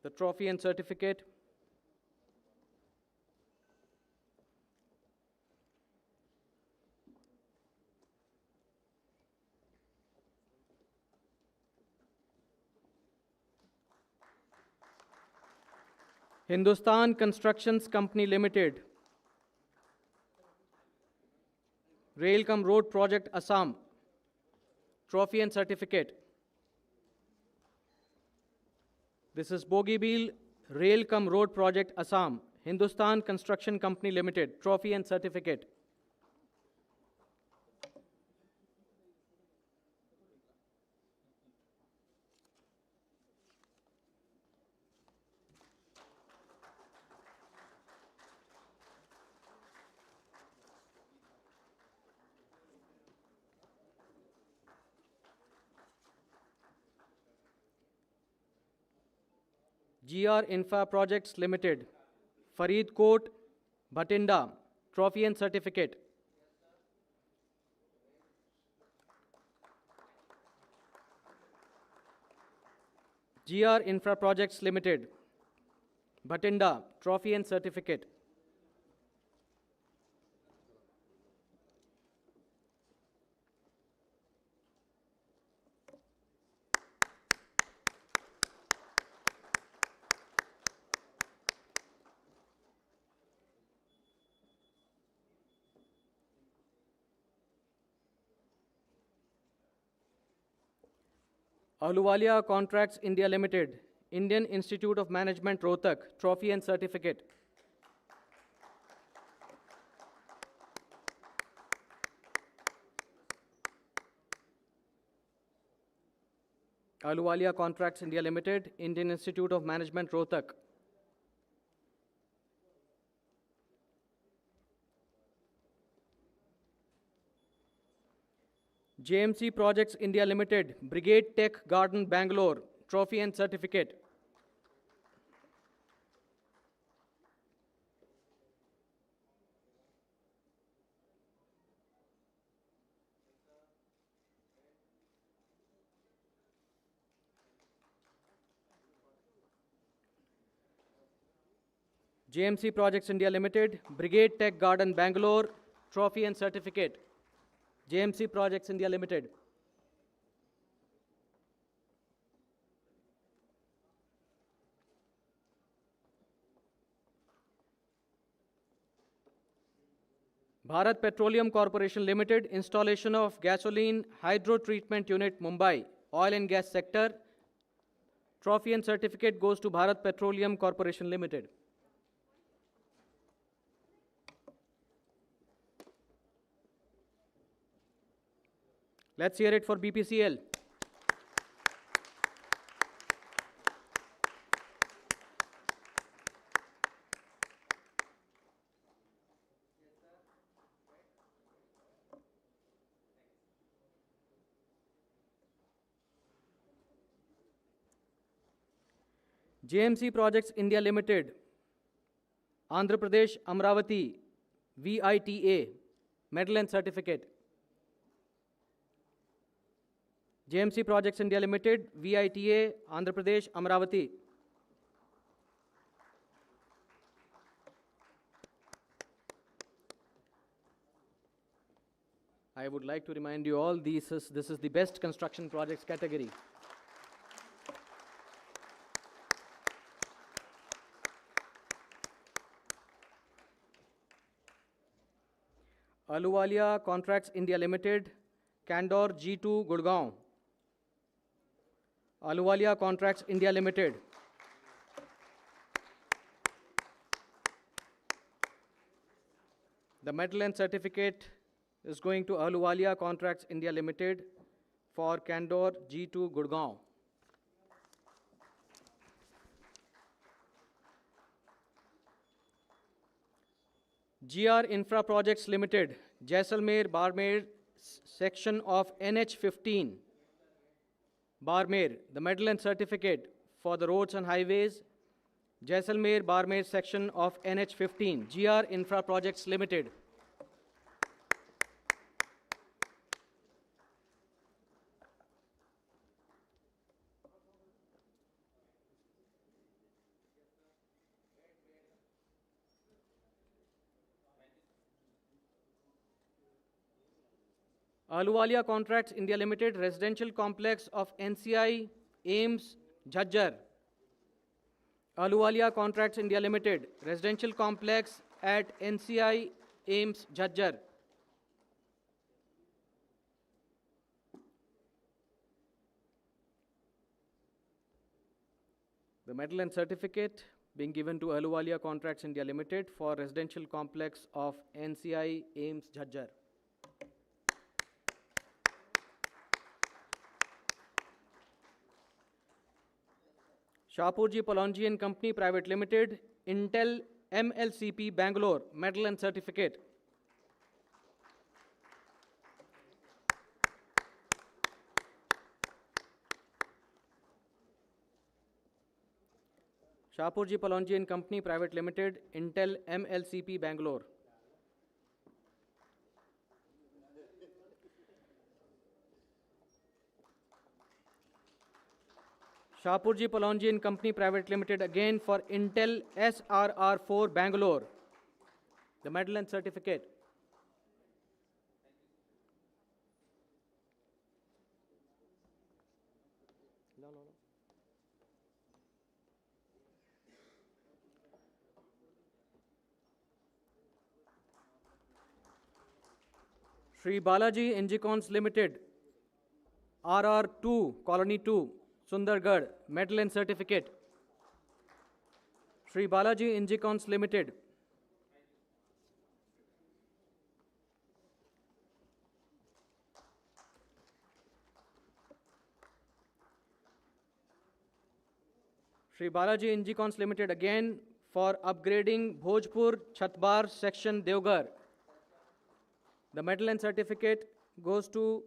The trophy and certificate. Hindustan Constructions Company Limited, Railcom Road Project, Assam, trophy and certificate. This is Bogibeel Railcom Road Project, Assam, Hindustan Construction Company Limited, trophy and certificate. GR Infra Projects Limited, Faridkot, Bhatinda, trophy and certificate. GR Infra Projects Limited, Bhatinda, trophy and certificate. Ahluwalia Contracts India Limited, Indian Institute of Management, Rohtak, trophy and certificate. Ahluwalia Contracts India Limited, Indian Institute of Management, Rohtak. JMC Projects India Limited, Brigade Tech Garden, Bangalore, trophy and certificate. JMC Projects India Limited, Brigade Tech Garden, Bangalore, trophy and certificate. JMC Projects India Limited. Bharat Petroleum Corporation Limited, installation of gasoline hydro treatment unit, Mumbai, oil and gas sector. Trophy and certificate goes to Bharat Petroleum Corporation Limited. Let's hear it for BPCL. JMC Projects India Limited, Andhra Pradesh, Amravati, VITA, Medal and Certificate. JMC Projects India Limited, VITA, Andhra Pradesh, Amravati. I would like to remind you all, this is the best construction projects category. Ahluwalia Contracts India Limited, Candor G2, Gurgaon. Ahluwalia Contracts India Limited. The medal and certificate is going to Ahluwalia Contracts India Limited for Candor G2, Gurgaon. GR Infra Projects Limited, Jaisalmer, Barmer, section of NH15, Barmer. The medal and certificate for the roads and highways, Jaisalmer, Barmer, section of NH15, GR Infra Projects Limited. Ahluwalia Contracts India Limited, Residential Complex of NCI, Ames, Jhajjar. Ahluwalia Contracts India Limited, Residential Complex at NCI, Ames, Jhajjar. The medal and certificate being given to Ahluwalia Contracts India Limited for Residential Complex of NCI, Ames, Jhajjar. Shapurji Palonji and Company Private Limited, Intel MLCP, Bangalore, medal and certificate. Shapurji Palonji and Company Private Limited, Intel MLCP, Bangalore. Shapurji Palonji and Company Private Limited, again for Intel SRR4, Bangalore. The medal and certificate. Sri Balaji Ingicons Limited, RR2, Colony 2, Sundargarh, medal and certificate. Sri Balaji Ingicons Limited. Sri Balaji Ingicons Limited, again for upgrading Bhojpur Chatbar section, Devgarh. The medal and certificate goes to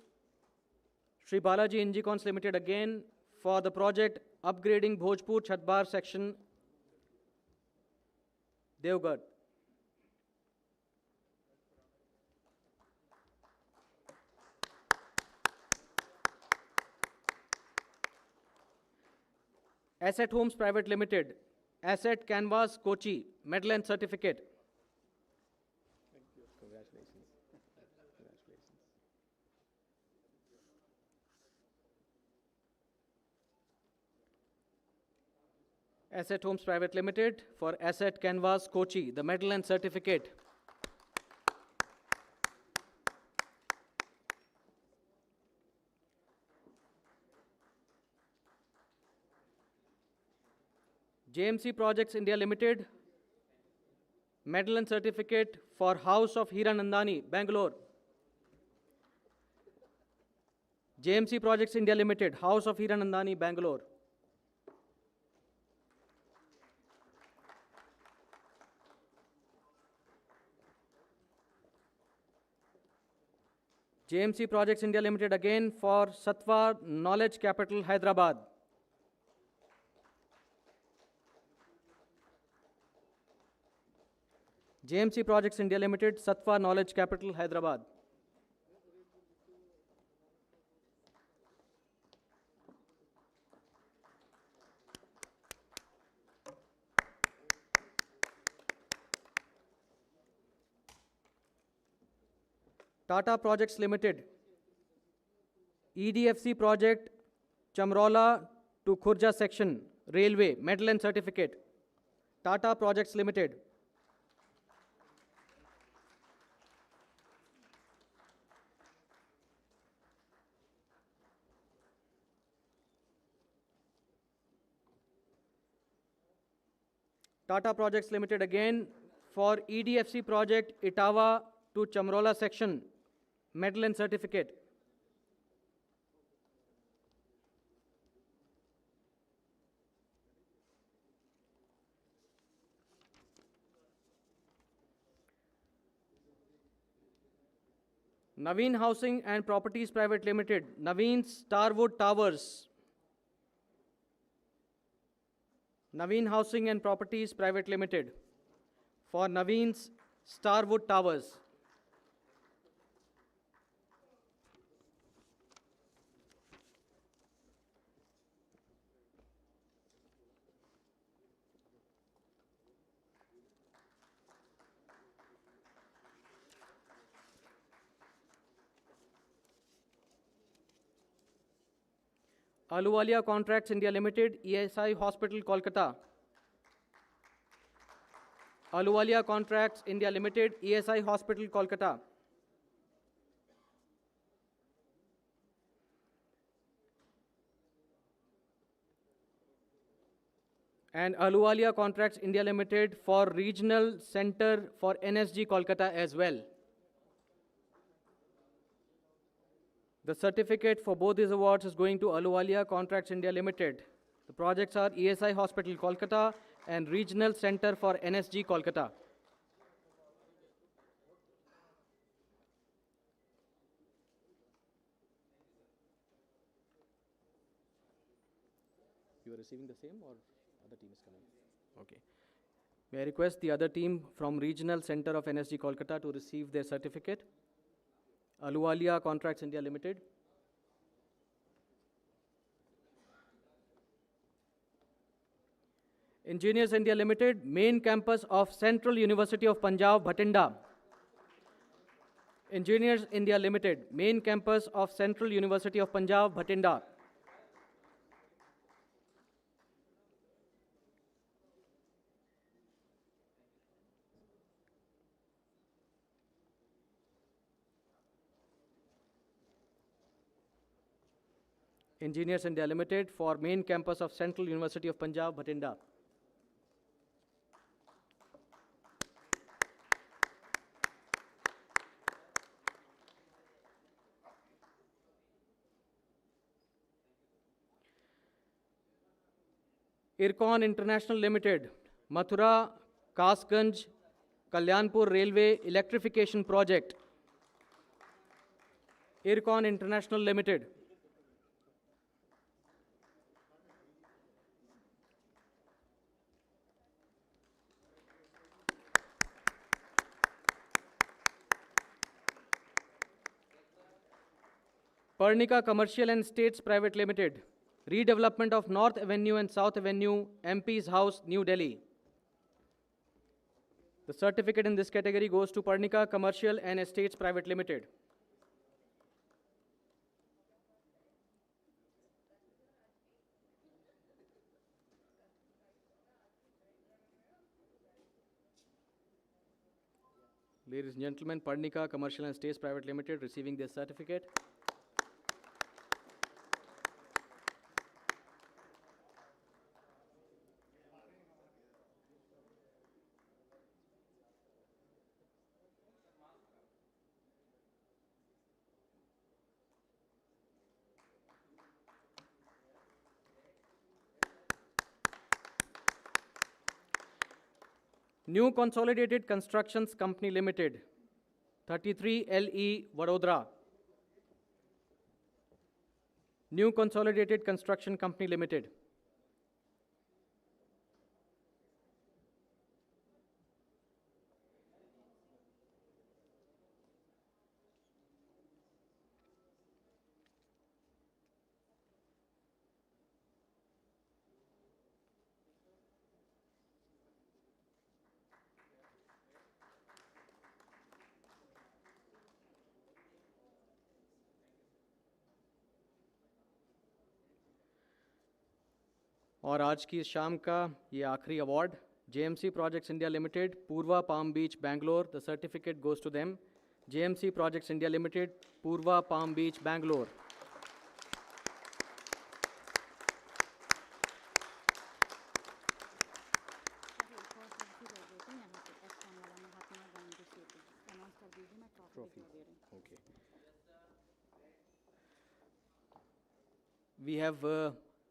Sri Balaji Ingicons Limited, again for the project upgrading Bhojpur Chatbar section, Devgarh. Asset Homes Private Limited, Asset Canvas, Kochi, medal and certificate. Asset Homes Private Limited for Asset Canvas, Kochi, the medal and certificate. JMC Projects India Limited, medal and certificate for House of Hiranandani, Bangalore. JMC Projects India Limited, House of Hiranandani, Bangalore. JMC Projects India Limited, again for Satwa Knowledge Capital, Hyderabad. JMC Projects India Limited, Sattva Knowledge Capital, Hyderabad. Tata Projects Limited, EDFC Project, Chamrola to Khurja Section, Railway, Medal and Certificate. Tata Projects Limited. Tata Projects Limited again for EDFC project Itawa to Chamrola section, medal and certificate. Naveen Housing and Properties Private Limited, Naveen Starwood Towers. Naveen Housing and Properties Private Limited for Naveen's Starwood Towers. Ahluwalia Contracts India Limited, ESI Hospital, Kolkata. Ahluwalia Contracts India Limited, ESI Hospital, Kolkata. And Ahluwalia Contracts India Limited for Regional Center for NSG, Kolkata as well. The certificate for both these awards is going to Ahluwalia Contracts India Limited. The projects are ESI Hospital, Kolkata and Regional Center for NSG, Kolkata. You are receiving the same or other team is coming? Okay. May I request the other team from Regional Center of NSG, Kolkata to receive their certificate? Ahluwalia Contracts India Limited. Engineers India Limited, main campus of Central University of Punjab, Bhatinda. Engineers India Limited, main campus of Central University of Punjab, Bhatinda. Engineers India Limited for main campus of Central University of Punjab, Bhatinda. Ircon International Limited, Mathura, Kasganj, Kalyanpur Railway Electrification Project. Ircon International Limited. Pernica Commercial and Estates Private Limited, redevelopment of North Avenue and South Avenue, MP's House, New Delhi. The certificate in this category goes to Pernica Commercial and Estates Private Limited. Ladies and gentlemen, Pernica Commercial and Estates Private Limited receiving this certificate. New Consolidated Constructions Company Limited, 33 LE, Vadodara. New Consolidated Construction Company Limited. और आज की शाम का ये आखिरी award JMC Projects India Limited, Purva Palm Beach, Bangalore. The certificate goes to them. JMC Projects India Limited, Purva Palm Beach, Bangalore. Okay. We have,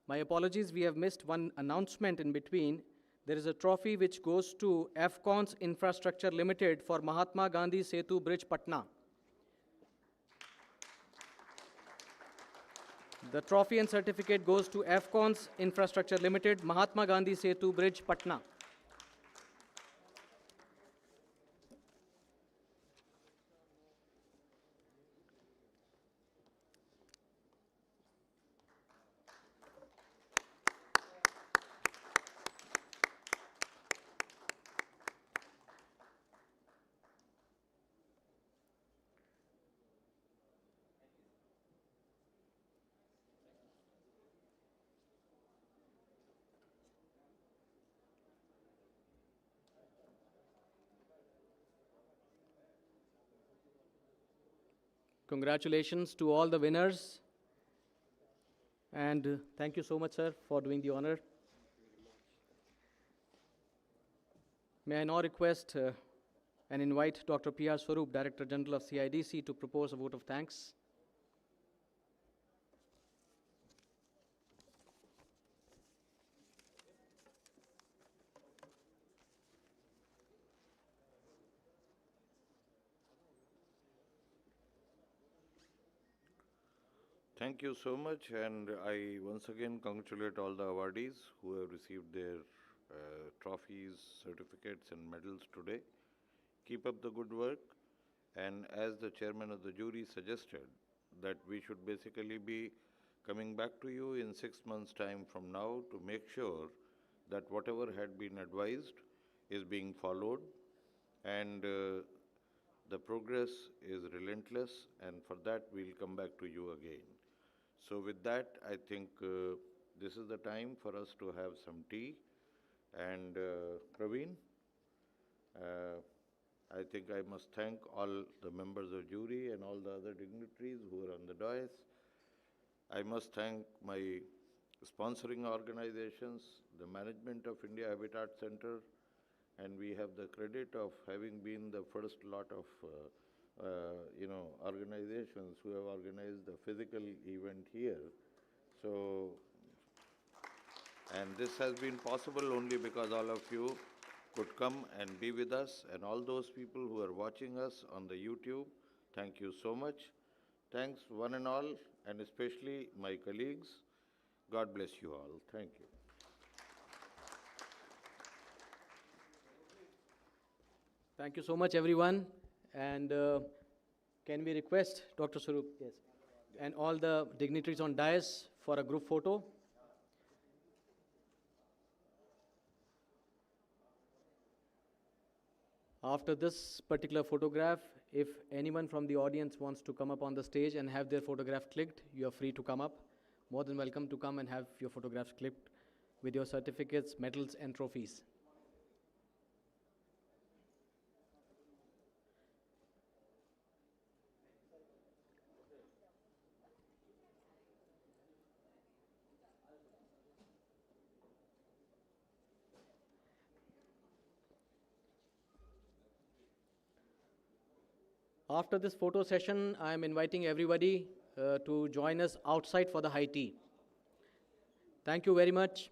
my apologies, we have missed one announcement in between. There is a trophy which goes to Afcons Infrastructure Limited for Mahatma Gandhi Setu Bridge, Patna. The trophy and certificate goes to Afcons Infrastructure Limited, Mahatma Gandhi Setu Bridge, Patna. Congratulations to all the winners. And thank you so much, sir, for doing the honor. May I now request and invite Dr. P.R. Swaroop, Director General of CIDC, to propose a vote of thanks. Thank you so much, and I once again congratulate all the awardees who have received their trophies, certificates and medals today. Keep up the good work, and as the chairman of the jury suggested, that we should basically be coming back to you in 6 months' time from now to make sure that whatever had been advised is being followed, and the progress is relentless, and for that we'll come back to you again. So with that, I think this is the time for us to have some tea. And Praveen, I think I must thank all the members of jury and all the other dignitaries who are on the dais. I must thank my sponsoring organizations, the management of India Habitat Center, and we have the credit of having been the first lot of organizations who have organized the physical event here. So, and this has been possible only because all of you could come and be with us, and all those people who are watching us on the YouTube, thank you so much. Thanks one and all, and especially my colleagues. God bless you all. Thank you. Thank you so much, everyone. And can we request Dr. Swaroop, yes, and all the dignitaries on dais for a group photo? After this particular photograph, if anyone from the audience wants to come up on the stage and have their photograph clicked, you are free to come up. More than welcome to come and have your photographs clicked with your certificates, medals, and trophies. After this photo session, I am inviting everybody to join us outside for the high tea. Thank you very much.